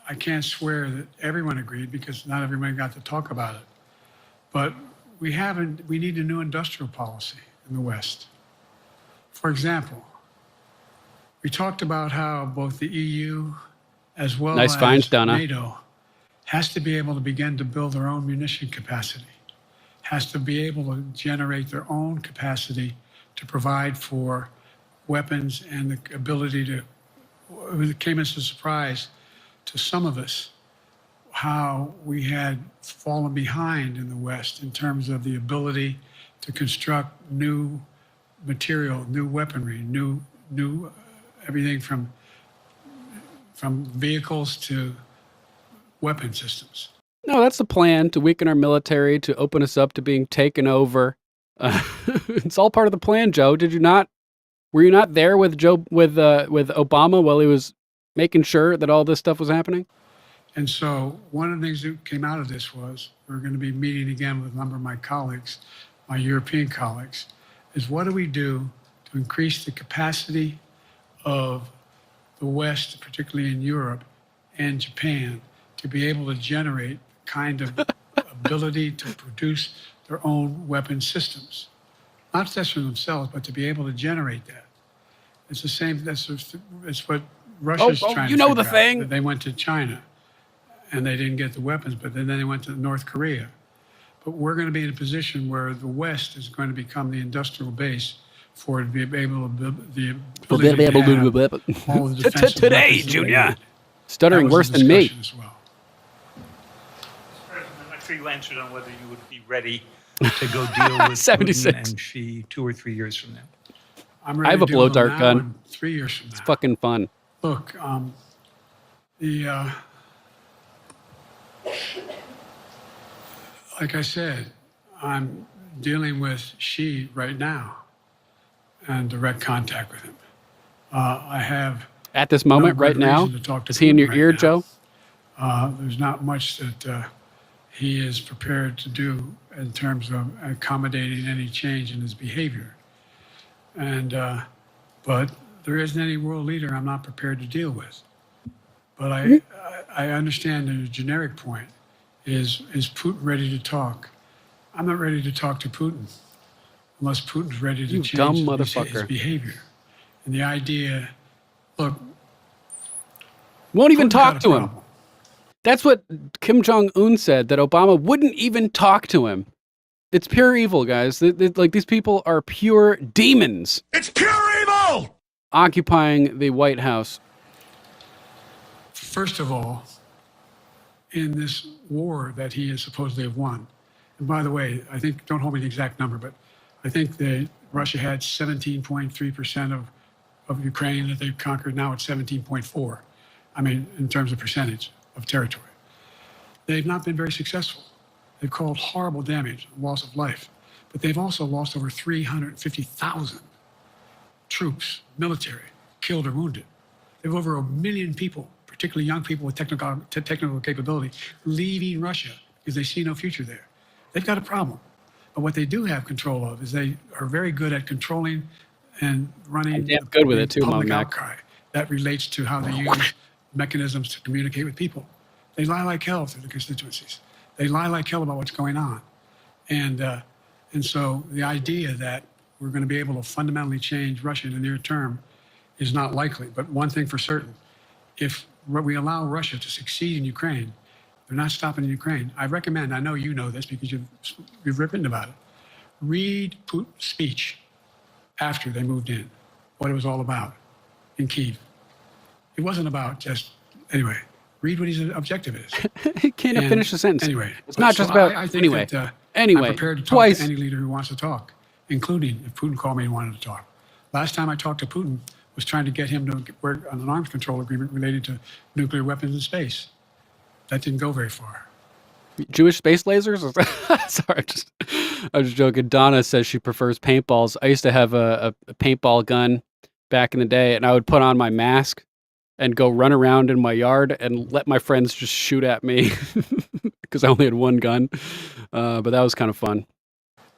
I can't swear that everyone agreed because not everyone got to talk about it, but we need a new industrial policy in the West. For example, we talked about how both the EU as well as NATO has to be able to begin to build their own munition capacity, has to be able to generate their own capacity to provide for weapons and the ability to, it came as a surprise to some of us how we had fallen behind in the West in terms of the ability to construct new material, new weaponry, new everything from vehicles to weapon systems. No, that's the plan, to weaken our military, to open us up to being taken over. It's all part of the plan, Joe. Were you not there with Obama while he was making sure that all this stuff was happening? And so one of the things that came out of this was we're going to be meeting again with a number of my colleagues, my European colleagues, is what do we do to increase the capacity of the West, particularly in Europe and Japan, to be able to generate kind of ability to produce their own weapon systems. not just for themselves, but to be able to generate that. It's the same. It's what Russia's trying to figure the out. thing. That they went to China, and they didn't get the weapons, but then they went to North Korea. But we're going to be in a position where the West is going to become the industrial base for it to be able to build the ability to have all the defensive Today, weapons that we Junior. need. Stuttering That was worse the than me. discussion as well. I'm not sure you answered on whether you would be ready to go deal with 76. Putin and Xi 2 or 3 years from now. I'm I have ready a to deal blow with them dart now gun. and 3 years from now. It's fucking fun. Look, like I said, I'm dealing with Xi right now and direct contact with him. I have At this moment, no right good now, reason to talk to is he in Putin your right ear, now. Joe? There's not much that he is prepared to do in terms of accommodating any change in his behavior. And but there isn't any world leader I'm not prepared to deal with. But I understand the generic point is Putin ready to talk? I'm not ready to talk to Putin unless Putin's ready to You change dumb his motherfucker. behavior. And the idea, look, Won't even Putin's got talk a to him. problem. That's what Kim Jong-un said, that Obama wouldn't even talk to him. It's pure evil, guys. Like, these people are pure demons. It's pure evil! Occupying the White House. First of all, in this war that he is supposedly have won, and by the way, I think, don't hold me to the exact number, but I think that Russia had 17.3% of Ukraine that they've conquered. Now it's 17.4. I mean, in terms of percentage of territory. They've not been very successful. They've caused horrible damage, loss of life, but they've also lost over 350,000 troops, military, killed or wounded. They have over 1 million people, particularly young people with technical capability, leaving Russia because they see no future there. They've got a problem. But what they do have control of is they are very good at controlling and running I'm damn good with it too, public Mom Mac. outcry that relates to how they use mechanisms to communicate with people. They lie like hell through the constituencies. They lie like hell about what's going on. And so the idea that we're going to be able to fundamentally change Russia in the near term is not likely. But one thing for certain, if we allow Russia to succeed in Ukraine, they're not stopping in Ukraine. I recommend, I know you know this because you've written about it, read Putin's speech after they moved in, what it was all about in Kyiv. It wasn't about just, anyway, read what his objective is. He can't finish the sentence. Anyway. It's not just about, I think anyway. that, Anyway, I'm prepared to talk twice. to any leader who wants to talk, including if Putin called me and wanted to talk. Last time I talked to Putin was trying to get him to work on an arms control agreement related to nuclear weapons in space. That didn't go very far. Jewish space lasers? Sorry, I was joking. Donna says she prefers paintballs. I used to have a paintball gun back in the day, and I would put on my mask and go run around in my yard and let my friends just shoot at me because I only had one gun. But that was kind of fun.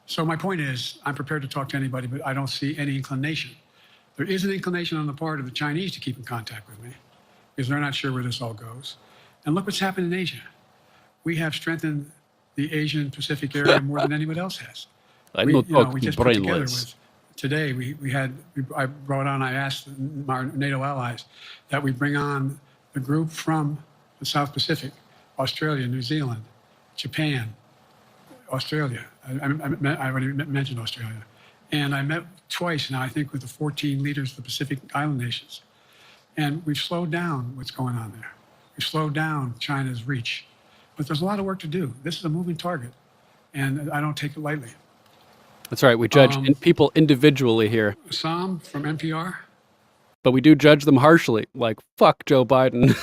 So my point is, I'm prepared to talk to anybody, but I don't see any inclination. There is an inclination on the part of the Chinese to keep in contact with me because they're not sure where this all goes. And look what's happened in Asia. We have strengthened the Asian Pacific area more than anyone else has. We just put together with, today I asked our NATO allies that we bring on the group from the South Pacific, Australia, New Zealand, Japan, Australia. I already mentioned Australia. And I met twice now, I think, with the 14 leaders of the Pacific Island nations. And we've slowed down what's going on there. We've slowed down China's reach. But there's a lot of work to do. This is a moving target, and I don't take it lightly. That's right. We judge people individually here. Sam from NPR. But we do judge them harshly, like, fuck Joe Biden.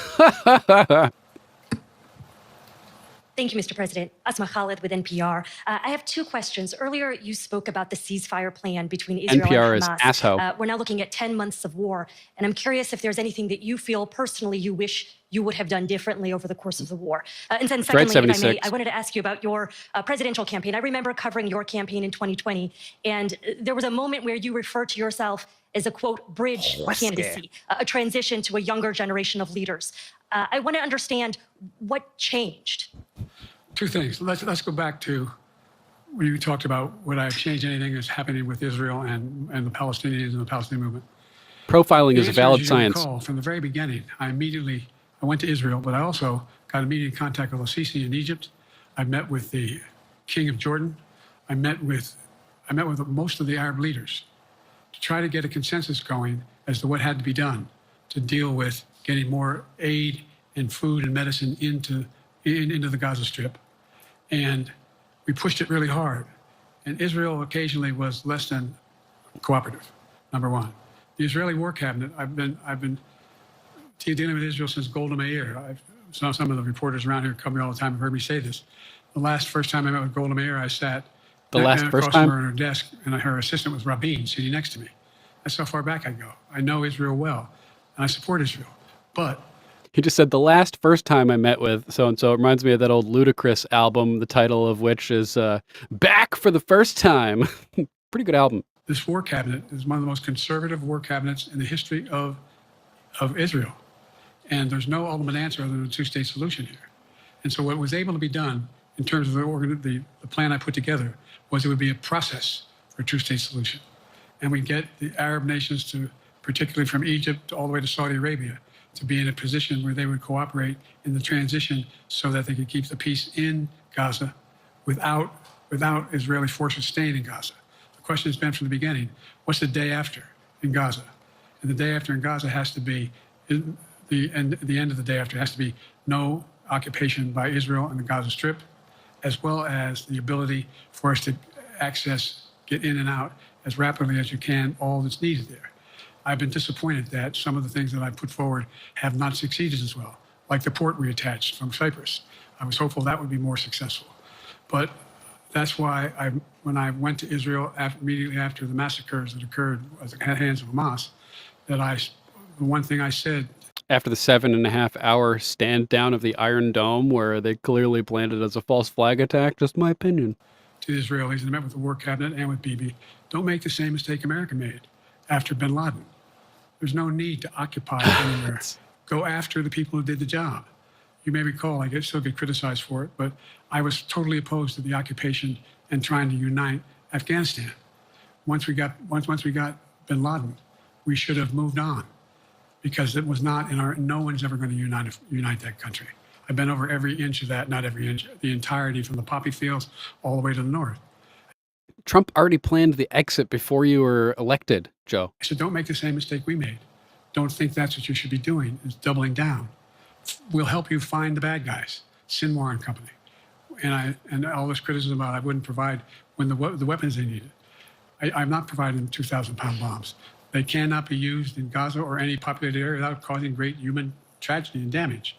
Thank you, Mr. President. Asma Khalid with NPR. I have two questions. Earlier, you spoke about the ceasefire plan between Israel NPR and is Hamas. asshole. We're now looking at 10 months of war, and I'm curious if there's anything that you feel personally you wish you would have done differently over the course of the war. And then secondly, if I may, I wanted to ask you about your presidential campaign. I remember covering your campaign in 2020, and there was a moment where you referred to yourself as a, quote, bridge candidacy, a transition to a younger generation of leaders. I want to understand what changed. Two things. Let's go back to when you talked about would I change anything that's happening with Israel and the Palestinians and the Palestinian movement. Profiling is a valid as you science. Recall, from the very beginning, I went to Israel, but I also got immediate contact with al-Sisi in Egypt. I met with the King of Jordan. I met with most of the Arab leaders to try to get a consensus going as to what had to be done to deal with getting more aid and food and medicine into the Gaza Strip. And we pushed it really hard. And Israel occasionally was less than cooperative, number one. The Israeli War Cabinet, I've been dealing with Israel since Golda Meir. Some of the reporters around here come here all the time have heard me say this. The first time I met with Golda Meir, I sat across from her on her desk, and her assistant was Rabin sitting next to me. That's how far back I go. I know Israel well, and I support Israel. But he just said the first time I met with so-and-so. It reminds me of that old Ludacris album, the title of which is Back for the First Time. Pretty good album. This war cabinet is one of the most conservative war cabinets in the history of Israel. And there's no ultimate answer other than a two-state solution here. And so what was able to be done in terms of the plan I put together was it would be a process for a two-state solution. And we get the Arab nations to, particularly from Egypt all the way to Saudi Arabia, to be in a position where they would cooperate in the transition so that they could keep the peace in Gaza without Israeli forces staying in Gaza. The question has been from the beginning, what's the day after in Gaza? And the day after in Gaza has to be, the end of the day after has to be no occupation by Israel in the Gaza Strip, as well as the ability for us to get in and out as rapidly as you can, all that's needed there. I've been disappointed that some of the things that I put forward have not succeeded as well, like the port we attached from Cyprus. I was hopeful that would be more successful. But that's why when I went to Israel immediately after the massacres that occurred at the hands of Hamas, the one thing I said. After the 7.5-hour stand down of the Iron Dome, where they clearly planned it as a false flag attack, just my opinion. To the Israelis, and I met with the War Cabinet and with Bibi, don't make the same mistake America made after bin Laden. There's no need to occupy anywhere. Go after the people who did the job. You may recall, I still get criticized for it, but I was totally opposed to the occupation and trying to unite Afghanistan. Once we got bin Laden, we should have moved on, because it was not no one's ever going to unite that country. I've been over every inch of that, not every inch, the entirety from the poppy fields all the way to the north. Trump already planned the exit before you were elected, Joe. I said, don't make the same mistake we made. Don't think that's what you should be doing, is doubling down. We'll help you find the bad guys, Sinwar and company. And all this criticism about I wouldn't provide when the weapons they needed. I'm not providing 2,000-pound bombs. They cannot be used in Gaza or any populated area without causing great human tragedy and damage.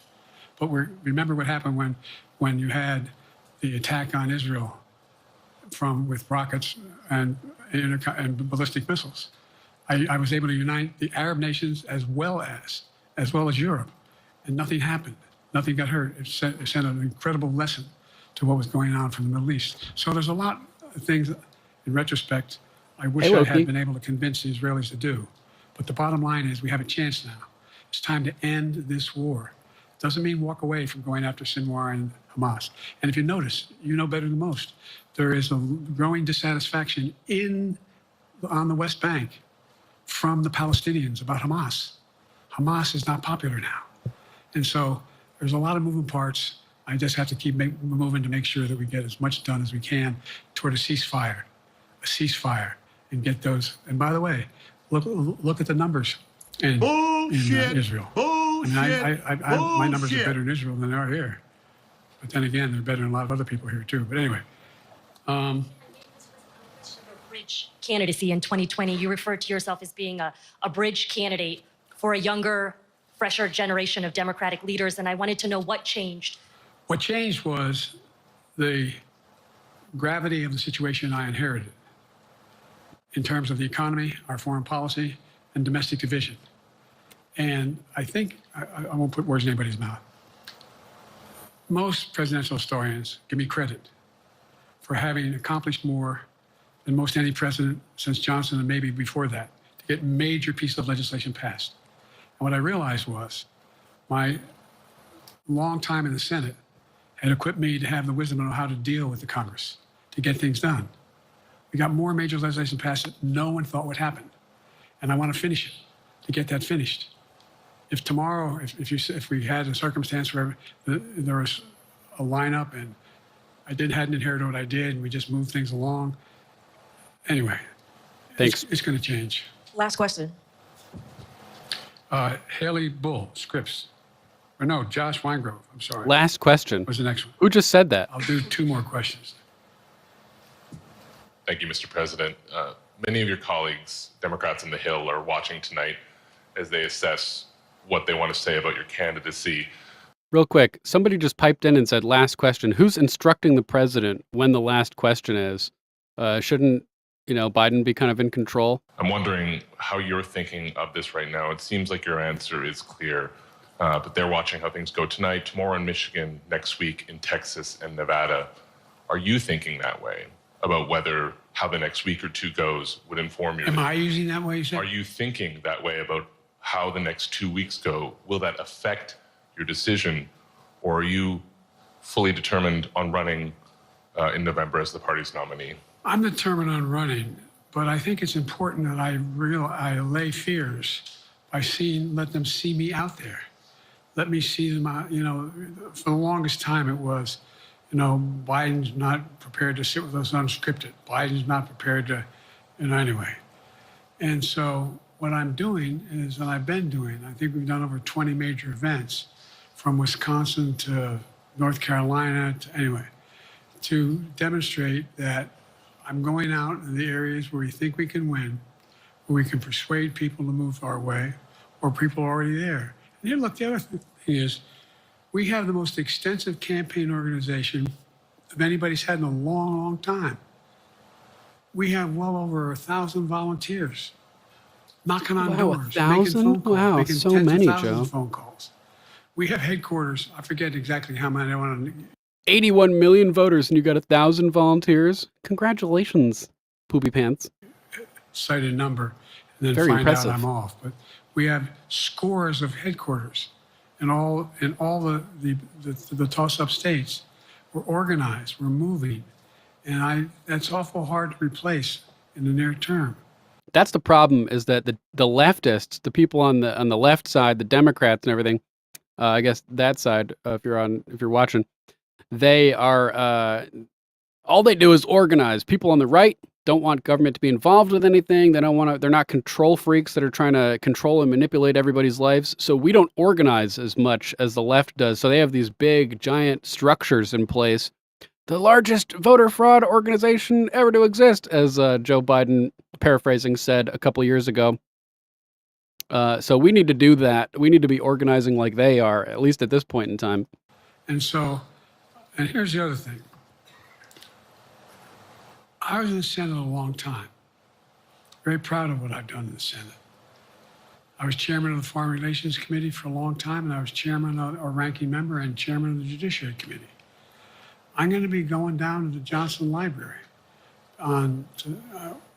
But remember what happened when you had the attack on Israel with rockets and ballistic missiles. I was able to unite the Arab nations as well as Europe, and nothing happened. Nothing got hurt. It sent an incredible lesson to what was going on from the Middle East. So there's a lot of things, in retrospect, I wish I had been able to convince the Israelis to do. But the bottom line is we have a chance now. It's time to end this war. Doesn't mean walk away from going after Sinwar and Hamas. And if you notice, you know better than most, there is a growing dissatisfaction on the West Bank from the Palestinians about Hamas. Hamas is not popular now. And so there's a lot of moving parts. I just have to keep moving to make sure that we get as much done as we can toward a ceasefire, and get those. And by the way, look at the numbers in Israel. My numbers are better in Israel than they are here. But then again, they're better than a lot of other people here too. But anyway. Bridge candidacy in 2020, you referred to yourself as being a bridge candidate for a younger, fresher generation of Democratic leaders, and I wanted to know what changed. What changed was the gravity of the situation I inherited in terms of the economy, our foreign policy, and domestic division. And I think, I won't put words in anybody's mouth. Most presidential historians give me credit for having accomplished more than most any president since Johnson and maybe before that to get major pieces of legislation passed. And what I realized was my long time in the Senate had equipped me to have the wisdom to know how to deal with the Congress to get things done. We got more major legislation passed that no one thought would happen. And I want to finish it, to get that finished. If tomorrow, if we had a circumstance where there was a lineup and I hadn't inherited what I did and we just moved things along, anyway, thanks. It's going to change. Last question. Haley Bull, Scripps. Or no, Josh Weingrove, I'm sorry. Last question. What's the next one? Who just said that? I'll do 2 more questions. Thank you, Mr. President. Many of your colleagues, Democrats on the Hill, are watching tonight as they assess what they want to say about your candidacy. Real quick, somebody just piped in and said, last question. Who's instructing the president when the last question is? Shouldn't, Biden be kind of in control? I'm wondering how you're thinking of this right now. It seems like your answer is clear, but they're watching how things go tonight, tomorrow in Michigan, next week in Texas and Nevada. Are you thinking that way about how the next week or 2 goes would inform your... Am I using that way, you said? Are you thinking that way about how the next 2 weeks go? Will that affect your decision, or are you fully determined on running in November as the party's nominee? I'm determined on running, but I think it's important that I allay fears by let them see me out there. Let me see them out, for the longest time it was, Biden's not prepared to sit with us unscripted. Biden's not prepared to, anyway. And so what I'm doing is, and I've been doing, I think we've done over 20 major events from Wisconsin to North Carolina, to demonstrate that I'm going out in the areas where we think we can win, where we can persuade people to move our way, or people are already there. And then look, the other thing is, we have the most extensive campaign organization of anybody's had in a long, long time. We have well over 1,000 volunteers knocking on doors, 1,000? making phone calls, Wow, making so tens many, of thousands Joe. of phone calls. We have headquarters. I forget exactly how many. 81 million voters, and you got 1,000 volunteers. Congratulations, poopy pants. Cite a number, and then Very find impressive. out I'm off. But we have scores of headquarters in all the toss-up states. We're organized. We're moving, and that's awful hard to replace in the near term. That's the problem, is that the leftists, the people on the left side, the Democrats and everything, I guess that side, if you're watching, they are all they do is organize. People on the right don't want government to be involved with anything. They don't want to. They're not control freaks that are trying to control and manipulate everybody's lives. So we don't organize as much as the left does. So they have these big, giant structures in place. The largest voter fraud organization ever to exist, as Joe Biden, paraphrasing, said a couple years ago. So we need to do that. We need to be organizing like they are, at least at this point in time. And here's the other thing. I was in the Senate a long time. Very proud of what I've done in the Senate. I was chairman of the Foreign Relations Committee for a long time, and I was chairman or ranking member and chairman of the Judiciary Committee. I'm going to be going down to the Johnson Library. I'm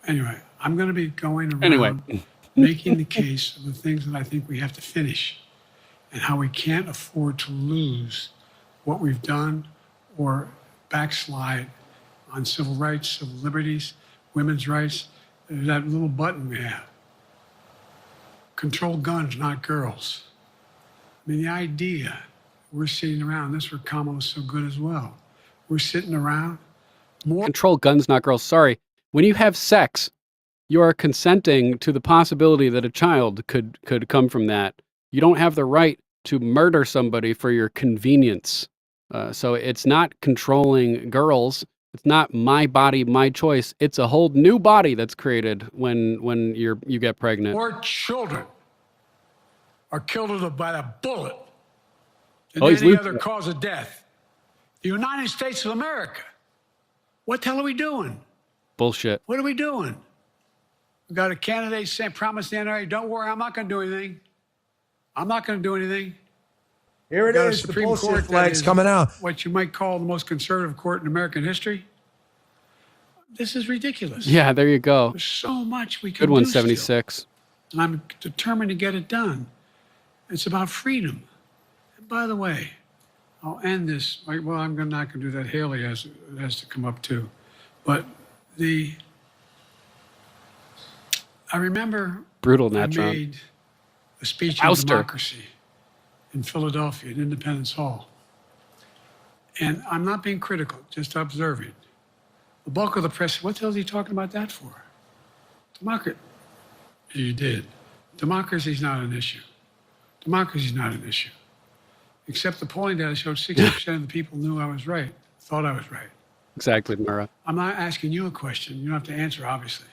going to be going around making the case of the things that I think we have to finish and how we can't afford to lose what we've done or backslide on civil rights, civil liberties, women's rights. There's that little button we have. Control guns, not girls. I mean, the idea, we're sitting around, this is where Kamala's so good as well. We're sitting around. Control guns, not girls. Sorry. When you have sex, you are consenting to the possibility that a child could come from that. You don't have the right to murder somebody for your convenience. So it's not controlling girls. It's not my body, my choice. It's a whole new body that's created when you get pregnant. More children are killed by a bullet than he's any losing other it. cause of death. The United States of America. What the hell are we doing? Bullshit. What are we doing? We got a candidate saying, promise the NRA, don't worry, I'm not going to do anything. I'm not going to do anything. Here it We got a is, the Supreme bullshit Court that flag's is coming out. What you might call the most conservative court in American history. This is ridiculous. Yeah, there you go. There's so much we can Good one, do still. 76. And I'm determined to get it done. It's about freedom. And by the way, I'll end this. Well, I'm not going to do that. Haley has to come up too. But I remember brutal I Natron. made a speech on democracy in Philadelphia at Independence Hall. And I'm not being critical, just observing. The bulk of the press, what the hell is he talking about that for? Democracy. You did. Democracy's not an issue. Democracy's not an issue. Except the polling data showed 60% of the people knew I was right, thought I was right. Exactly, Mara. I'm not asking you a question. You don't have to answer, obviously.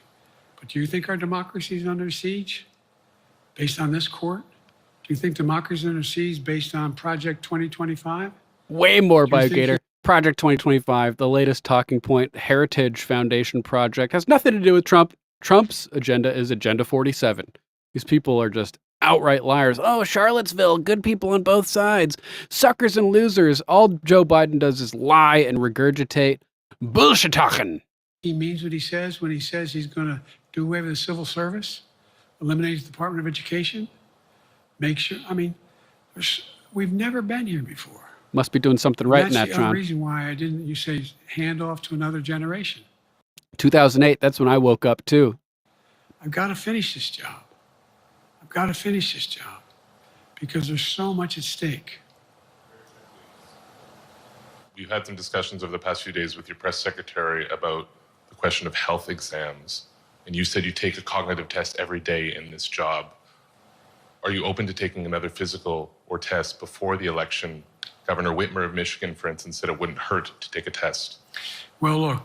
But do you think our democracy is under siege based on this court? Do you think democracy is under siege based on Project 2025? Way more, BioGator. Project 2025, the latest talking point, Heritage Foundation project, has nothing to do with Trump. Trump's agenda is Agenda 47. These people are just outright liars. Oh, Charlottesville, good people on both sides. Suckers and losers. All Joe Biden does is lie and regurgitate bullshit talking. He means what he says when he says he's going to do away with the civil service, eliminate the Department of Education, make sure, I mean, we've never been here before. Must be doing something right, Natron. That's the other Natron. reason why I didn't, you say, hand off to another generation. 2008, that's when I woke up too. I've got to finish this job. I've got to finish this job because there's so much at stake. We've had some discussions over the past few days with your press secretary about the question of health exams. And you said you take a cognitive test every day in this job. Are you open to taking another physical or test before the election? Governor Whitmer of Michigan, for instance, said it wouldn't hurt to take a test. Well, look,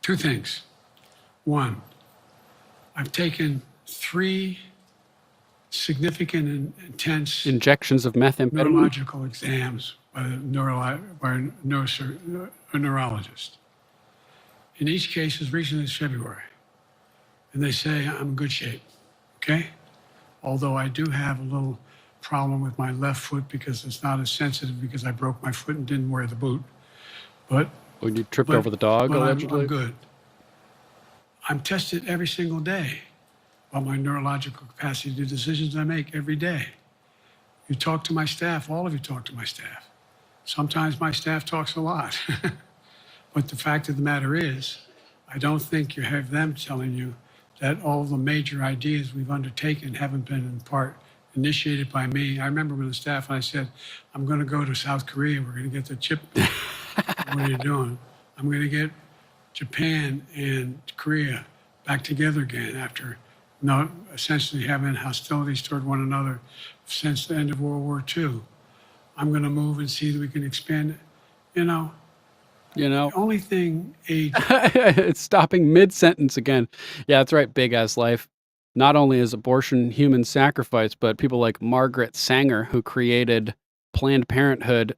two things. One, I've taken 3 significant and intense injections of methamphetamine, neurological exams by a neurologist. In each case, as recently as February. And they say I'm in good shape, okay? Although I do have a little problem with my left foot because it's not as sensitive because I broke my foot and didn't wear the boot. But when you tripped over the dog, allegedly? I'm good. I'm tested every single day about my neurological capacity to do decisions I make every day. You talk to my staff, all of you talk to my staff. Sometimes my staff talks a lot. But the fact of the matter is, I don't think you have them telling you that all the major ideas we've undertaken haven't been in part initiated by me. I remember when the staff and I said, I'm going to go to South Korea. We're going to get the chip. What are you doing? I'm going to get Japan and Korea back together again after not essentially having hostilities toward one another since the end of World War II. I'm going to move and see that we can expand it. The only thing it's stopping mid-sentence again. Yeah, that's right, Big Ass Life. Not only is abortion human sacrifice, but people like Margaret Sanger, who created Planned Parenthood,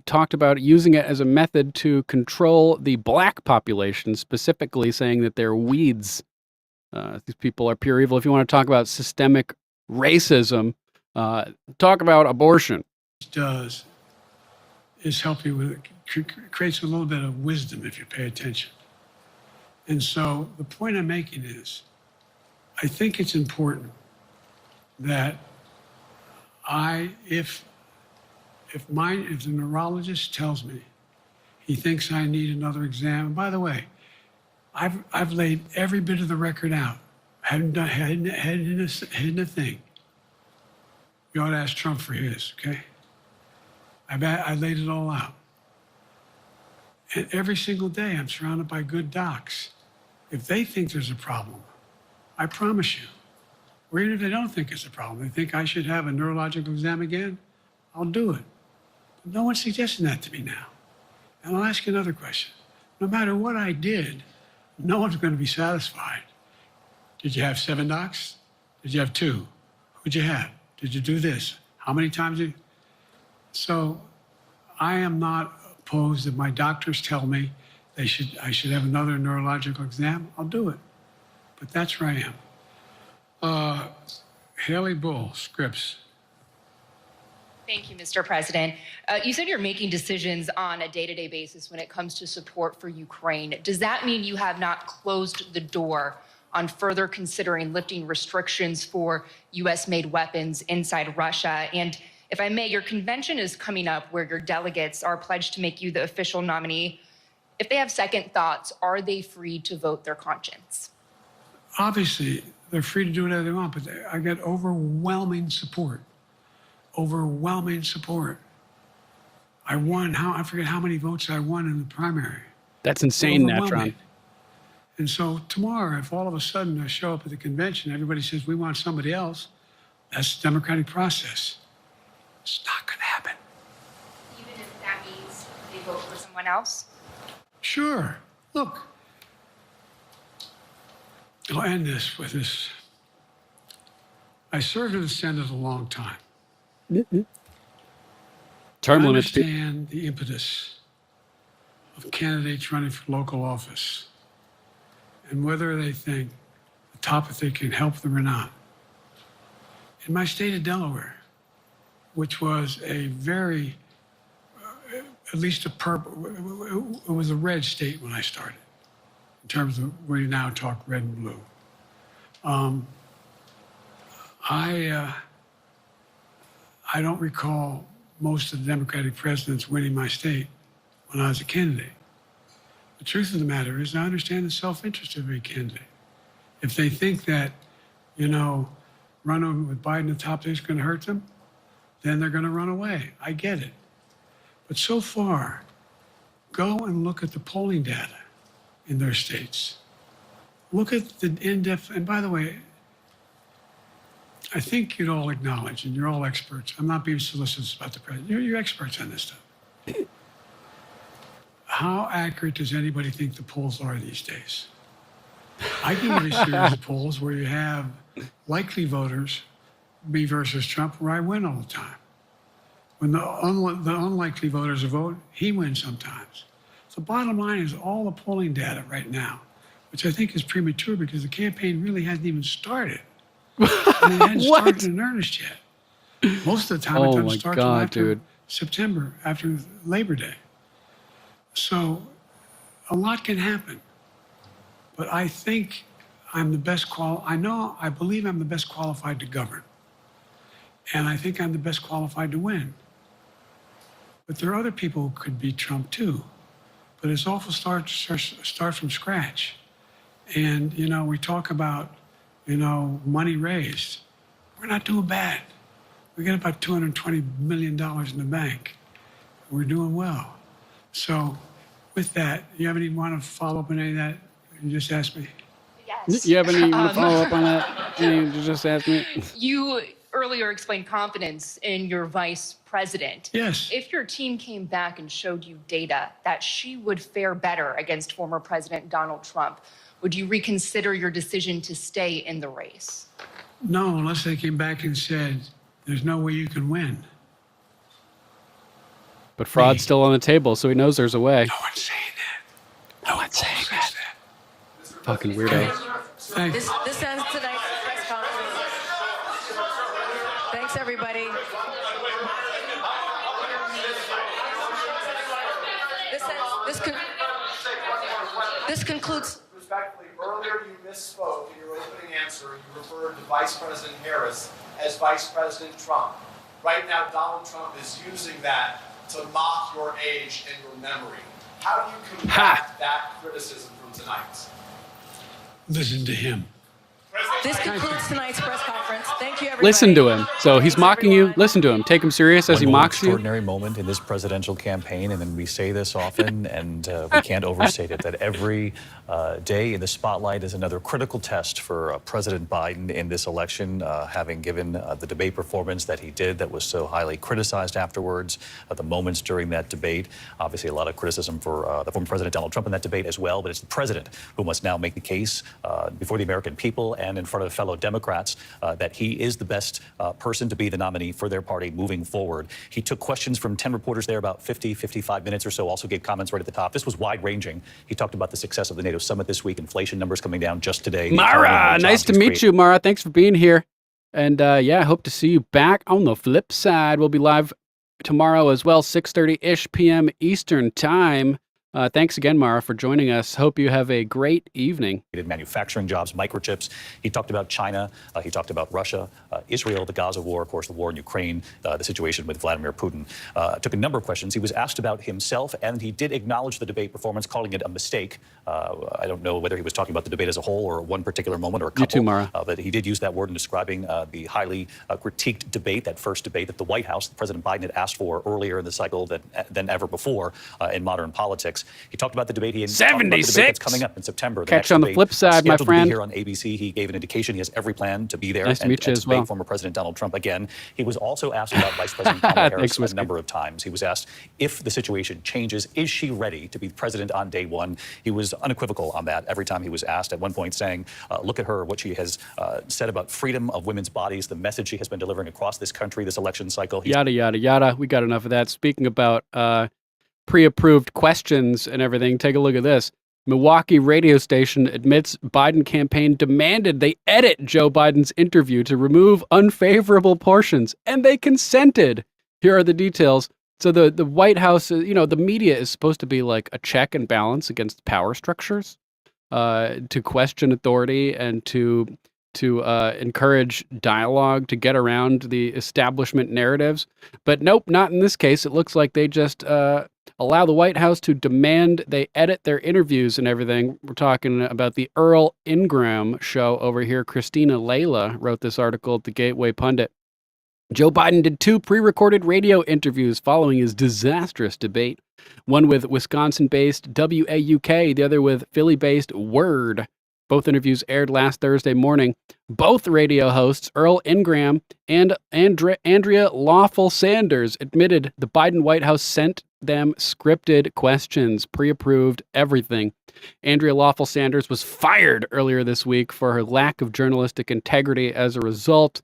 talked about using it as a method to control the black population, specifically saying that they're weeds. These people are pure evil. If you want to talk about systemic racism, talk about abortion. Does is help you with creates a little bit of wisdom if you pay attention. And so the point I'm making is, I think it's important that if the neurologist tells me he thinks I need another exam, and by the way, I've laid every bit of the record out. Hadn't hidden a thing. You ought to ask Trump for his, okay? I laid it all out. And every single day I'm surrounded by good docs. If they think there's a problem, I promise you, or even if they don't think it's a problem, they think I should have a neurological exam again, I'll do it. But no one's suggesting that to me now. And I'll ask you another question. No matter what I did, no one's going to be satisfied. Did you have 7 docs? Did you have 2? Who'd you have? Did you do this? How many times did you? So I am not opposed if my doctors tell me I should have another neurological exam, I'll do it. But that's where I am. Haley Bull, Scripps. Thank you, Mr. President. You said you're making decisions on a day-to-day basis when it comes to support for Ukraine. Does that mean you have not closed the door on further considering lifting restrictions for U.S.-made weapons inside Russia? And if I may, your convention is coming up where your delegates are pledged to make you the official nominee If they have second thoughts, are they free to vote their conscience? Obviously, they're free to do whatever they want, but I got overwhelming support. Overwhelming support. I won, I forget how many votes I won in the primary. That's insane, Natron. Overwhelming. And so tomorrow, if all of a sudden I show up at the convention, everybody says, we want somebody else, that's the democratic process. It's not going to happen. Even if that means they vote for someone else? Sure. Look, I'll end this with this. I served in the Senate a long time. Term I limits. understand the impetus of candidates running for local office and whether they think the top if they can help them or not. In my state of Delaware, which was a very, at least a purple, it was a red state when I started, in terms of where you now talk red and blue. I don't recall most of the Democratic presidents winning my state when I was a candidate. The truth of the matter is I understand the self-interest of every candidate. If they think that, running with Biden at the top is going to hurt them, then they're going to run away. I get it. But so far, go and look at the polling data in their states. Look at the in-depth, and by the way, I think you'd all acknowledge, and you're all experts. I'm not being solicitous about the president. You're experts on this stuff. How accurate does anybody think the polls are these days? I can give you a series of polls where you have likely voters, me versus Trump, where I win all the time. When the unlikely voters vote, he wins sometimes. The bottom line is all the polling data right now, which I think is premature because the campaign really hasn't even started. I mean, it hadn't started in earnest yet. Most of the time, it doesn't start until after September, after Labor Day. So a lot can happen. But I think I'm the best I believe I'm the best qualified to govern. And I think I'm the best qualified to win. But there are other people who could beat Trump too. But it's awful start from scratch. And, we talk about, money raised. We're not doing bad. We got about $220 million in the bank. We're doing well. So with that, you have any want to follow up on any of that you just asked me? Yes. You have any follow up on that? You just asked me. You earlier explained confidence in your vice president. Yes. If your team came back and showed you data that she would fare better against former President Donald Trump, would you reconsider your decision to stay in the race? No, unless they came back and said, there's no way you can win. But fraud's still on the table, so he knows there's a way. No one's saying that. No one's saying that. Fucking weirdo. Thanks. This ends tonight's press conference. Thanks, everybody. This concludes. Respectfully, earlier you misspoke in your opening answer. You referred to Vice President Harris as Vice President Trump. Right now, Donald Trump is using that to mock your age and your memory. How do you combat that criticism from tonight? Listen to him. This concludes tonight's press conference. Thank you, everybody. Listen to him. So he's mocking you. Listen to him. Take him serious as he mocks you. Extraordinary moment in this presidential campaign, and then we say this often, and we can't overstate it, that every day in the spotlight is another critical test for President Biden in this election, having given the debate performance that he did that was so highly criticized afterwards, the moments during that debate. Obviously, a lot of criticism for the former President Donald Trump in that debate as well, but it's the president who must now make the case before the American people and in front of fellow Democrats that he is the best person to be the nominee for their party moving forward. He took questions from 10 reporters there, about 55 minutes or so, also gave comments right at the top. This was wide-ranging. He talked about the success of the NATO summit this week, inflation numbers coming down just today. Mara, nice to meet you, Mara. Thanks for being here. And yeah, I hope to see you back on the flip side. We'll be live tomorrow as well, 6:30-ish p.m. Eastern time. Thanks again, Mara, for joining us. Hope you have a great evening. He did manufacturing jobs, microchips. He talked about China. He talked about Russia, Israel, the Gaza war, of course, the war in Ukraine, the situation with Vladimir Putin. Took a number of questions. He was asked about himself, and he did acknowledge the debate performance, calling it a mistake. I don't know whether he was talking about the debate as a whole or one particular moment or a couple. You too, Mara. But he did use that word in describing the highly critiqued debate, that first debate that the White House, President Biden, had asked for earlier in the cycle than ever before in modern politics. He talked about the debate. He had 76 that's coming up in September. Catch on the flip side, my friend. Here on ABC, he gave an indication he has every plan to be there Nice to meet you and as debate well. former President Donald Trump again. He was also asked about Vice President Kamala Harris Thanks, a number of times. He was asked if the situation changes, is she ready to be president on day one? He was unequivocal on that every time he was asked, at one point saying, look at her, what she has said about freedom of women's bodies, the message she has been delivering across this country, this election cycle. Yada, yada, yada. We got enough of that. Speaking about pre-approved questions and everything, take a look at this. Milwaukee radio station admits Biden campaign demanded they edit Joe Biden's interview to remove unfavorable portions, and they consented. Here are the details. So the White House, the media is supposed to be like a check and balance against power structures, to question authority and to encourage dialogue, to get around the establishment narratives. But nope, not in this case. It looks like they just allow the White House to demand they edit their interviews and everything. We're talking about the Earl Ingram show over here. Christina Layla wrote this article at the Gateway Pundit. Joe Biden did 2 pre-recorded radio interviews following his disastrous debate. One with Wisconsin-based WAUK, the other with Philly-based Word. Both interviews aired last Thursday morning. Both radio hosts, Earl Ingram and Andrea Lawful Sanders, admitted the Biden White House sent them scripted questions, pre-approved everything. Andrea Lawful Sanders was fired earlier this week for her lack of journalistic integrity as a result.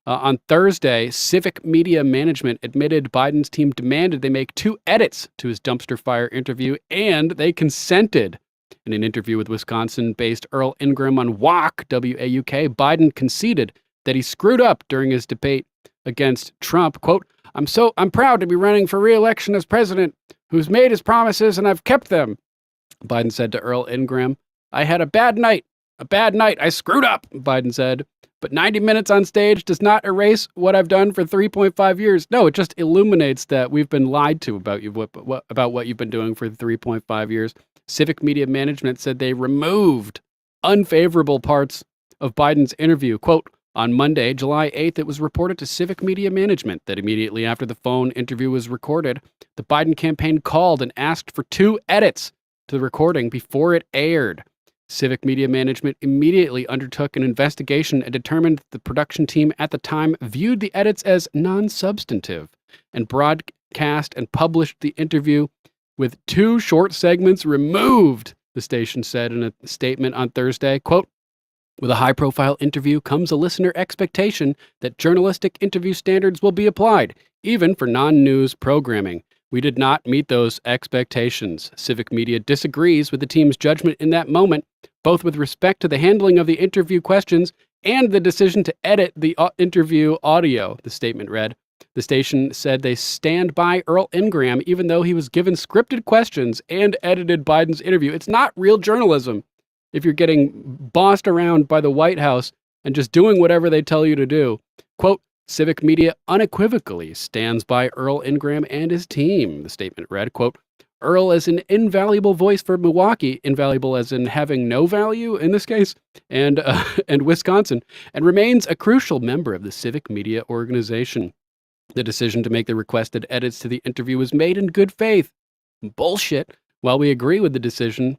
On Thursday, Civic Media Management admitted Biden's team demanded they make 2 edits to his dumpster fire interview, and they consented. In an interview with Wisconsin-based Earl Ingram on WAUK, W-A-U-K, Biden conceded that he screwed up during his debate against Trump. Quote, I'm proud to be running for re-election as president who's made his promises and I've kept them. Biden said to Earl Ingram, I had a bad night. I screwed up, Biden said. But 90 minutes on stage does not erase what I've done for 3.5 years. No, it just illuminates that we've been lied to about what you've been doing for 3.5 years. Civic Media Management said they removed unfavorable parts of Biden's interview. Quote, on Monday, July 8th, it was reported to Civic Media Management that immediately after the phone interview was recorded, the Biden campaign called and asked for 2 edits to the recording before it aired. Civic Media Management immediately undertook an investigation and determined that the production team at the time viewed the edits as non-substantive and broadcast and published the interview with 2 short segments removed, the station said in a statement on Thursday. Quote, with a high-profile interview comes a listener expectation that journalistic interview standards will be applied, even for non-news programming. We did not meet those expectations. Civic Media disagrees with the team's judgment in that moment, both with respect to the handling of the interview questions and the decision to edit the interview audio, the statement read. The station said they stand by Earl Ingram even though he was given scripted questions and edited Biden's interview. It's not real journalism if you're getting bossed around by the White House and just doing whatever they tell you to do. Quote, Civic Media unequivocally stands by Earl Ingram and his team, the statement read. Quote, Earl is an invaluable voice for Milwaukee, invaluable as in having no value in this case, and Wisconsin, and remains a crucial member of the Civic Media organization. The decision to make the requested edits to the interview was made in good faith. Bullshit. While we disagree with the decision,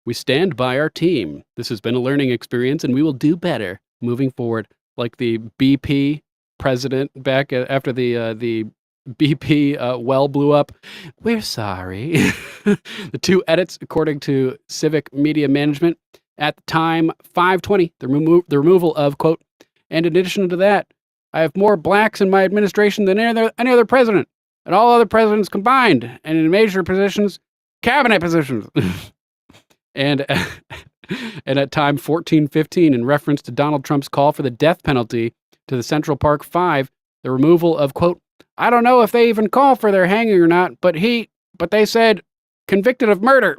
we stand by our team. This has been a learning experience, and we will do better moving forward. Like the BP president back after the BP well blew up. We're sorry. The 2 edits, according to Civic Media Management, at the time, 520, the removal of, quote, and in addition to that, I have more blacks in my administration than any other president, and all other presidents combined, and in major positions, cabinet positions. and at time 1415, in reference to Donald Trump's call for the death penalty to the Central Park 5, the removal of, quote, I don't know if they even call for their hanging or not, but he but they said convicted of murder.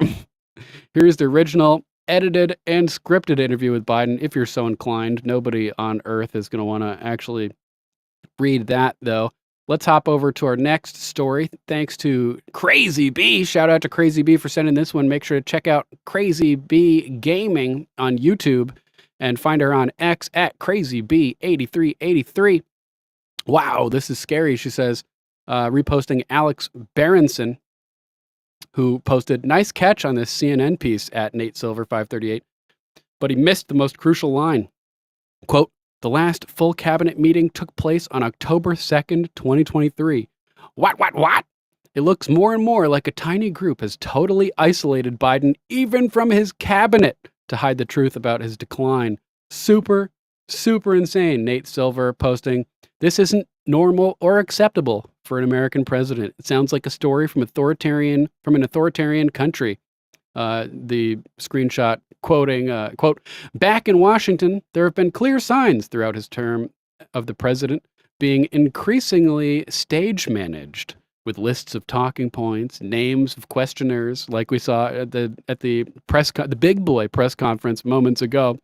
Here's the original edited and scripted interview with Biden, if you're so inclined. Nobody on earth is going to want to actually read that, though. Let's hop over to our next story. Thanks to Crazy B. Shout out to Crazy B for sending this one. Make sure to check out Crazy B Gaming on YouTube and find her on X at CrazyB8383. Wow, this is scary, she says, reposting Alex Berenson, who posted, nice catch on this CNN piece at Nate Silver 538, but he missed the most crucial line. Quote, the last full cabinet meeting took place on October 2nd, 2023. What? It looks more and more like a tiny group has totally isolated Biden, even from his cabinet, to hide the truth about his decline. Super insane. Nate Silver posting, this isn't normal or acceptable for an American president. It sounds like a story from an authoritarian country. The screenshot quoting, quote, back in Washington, there have been clear signs throughout his term of the president being increasingly stage managed with lists of talking points, names of questioners, like we saw at the big boy press conference moments ago,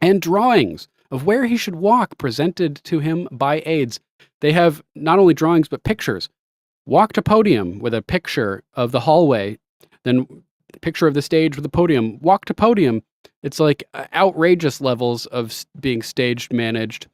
and drawings of where he should walk presented to him by aides. They have not only drawings, but pictures. Walk to podium with a picture of the hallway, then picture of the stage with the podium. Walk to podium. It's like outrageous levels of being staged managed.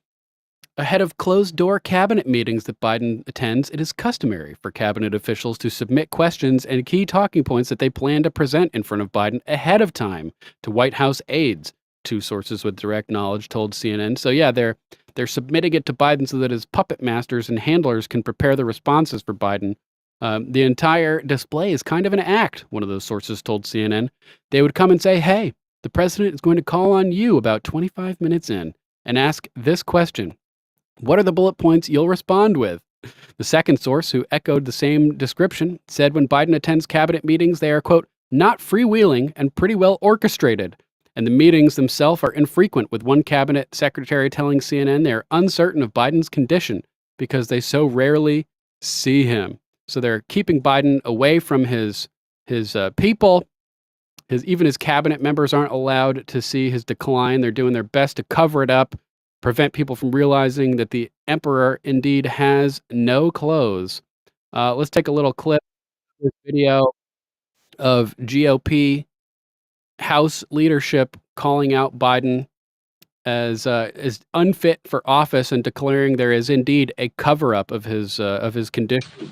Ahead of closed-door cabinet meetings that Biden attends, it is customary for cabinet officials to submit questions and key talking points that they plan to present in front of Biden ahead of time to White House aides. Two sources with direct knowledge told CNN. So yeah, they're submitting it to Biden so that his puppet masters and handlers can prepare the responses for Biden. The entire display is kind of an act, one of those sources told CNN. They would come and say, hey, the president is going to call on you about 25 minutes in and ask this question. What are the bullet points you'll respond with? The second source, who echoed the same description, said when Biden attends cabinet meetings, they are, quote, not freewheeling and pretty well orchestrated. And the meetings themselves are infrequent, with one cabinet secretary telling CNN they are uncertain of Biden's condition because they so rarely see him. So they're keeping Biden away from his people. Even his cabinet members aren't allowed to see his decline. They're doing their best to cover it up, prevent people from realizing that the emperor indeed has no clothes. Let's take a little clip of this video of GOP House leadership calling out Biden as unfit for office and declaring there is indeed a cover-up of his condition.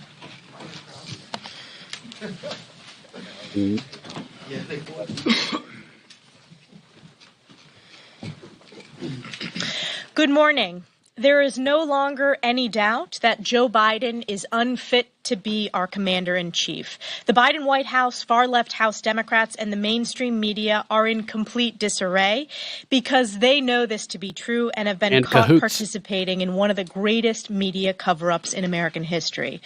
Good morning. There is no longer any doubt that Joe Biden is unfit to be our commander-in-chief. The Biden White House, far-left House Democrats, and the mainstream media are in complete disarray because they know this to be true and have been caught participating in one of the greatest media cover-ups in American history.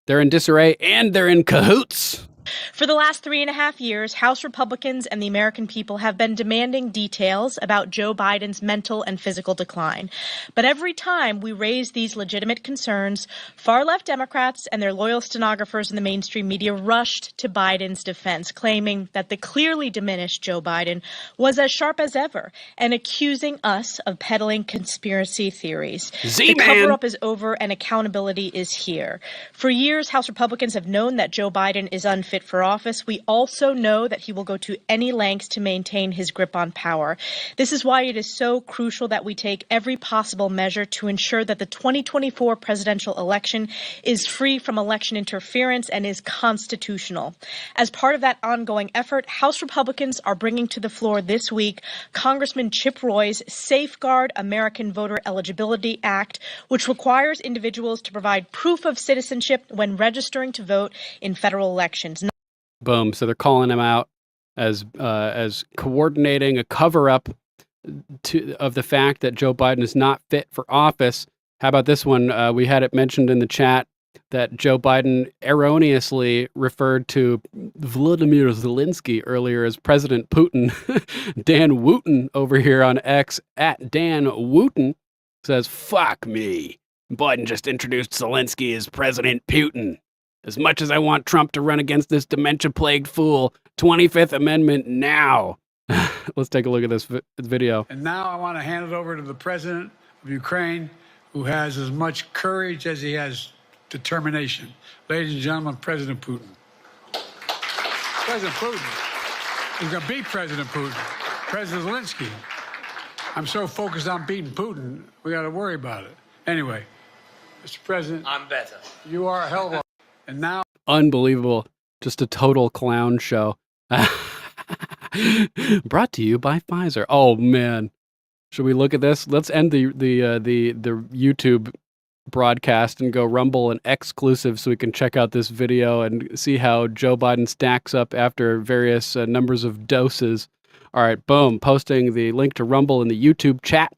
They're in disarray and they're in cahoots. For the last 3.5 years, House Republicans and the American people have been demanding details about Joe Biden's mental and physical decline. But every time we raise these legitimate concerns, far-left Democrats and their loyal stenographers in the mainstream media rushed to Biden's defense, claiming that the clearly diminished Joe Biden was as sharp as ever and accusing us of peddling conspiracy theories. The cover-up is over and accountability is here. For years, House Republicans have known that Joe Biden is unfit for office. We also know that he will go to any lengths to maintain his grip on power. This is why it is so crucial that we take every possible measure to ensure that the 2024 presidential election is free from election interference and is constitutional. As part of that ongoing effort, House Republicans are bringing to the floor this week Congressman Chip Roy's Safeguard American Voter Eligibility Act, which requires individuals to provide proof of citizenship when registering to vote in federal elections. Boom. So they're calling him out as coordinating a cover-up of the fact that Joe Biden is not fit for office. How about this one? We had it mentioned in the chat that Joe Biden erroneously referred to Vladimir Zelensky earlier as President Putin. Dan Wooten over here on X at Dan Wooten says, fuck me. Biden just introduced Zelensky as President Putin. As much as I want Trump to run against this dementia-plagued fool, 25th Amendment now. Let's take a look at this video. And now I want to hand it over to the president of Ukraine, who has as much courage as he has determination. Ladies and gentlemen, President Putin. President Putin. He's going to beat President Putin. President Zelensky. I'm so focused on beating Putin, we got to worry about it. Anyway, Mr. President. I'm better. You are a hell of a... And now... Unbelievable. Just a total clown show. Brought to you by Pfizer. Oh, man. Should we look at this? Let's end the YouTube broadcast and go Rumble and exclusive so we can check out this video and see how Joe Biden stacks up after various numbers of doses. All right, boom. Posting the link to Rumble in the YouTube chat.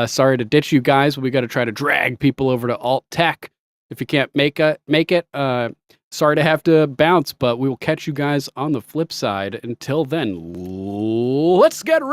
Sorry to ditch you guys. We got to try to drag people over to Alt Tech. If you can't make it, sorry to have to bounce, but we will catch you guys on the flip side. Until then, let's get ready.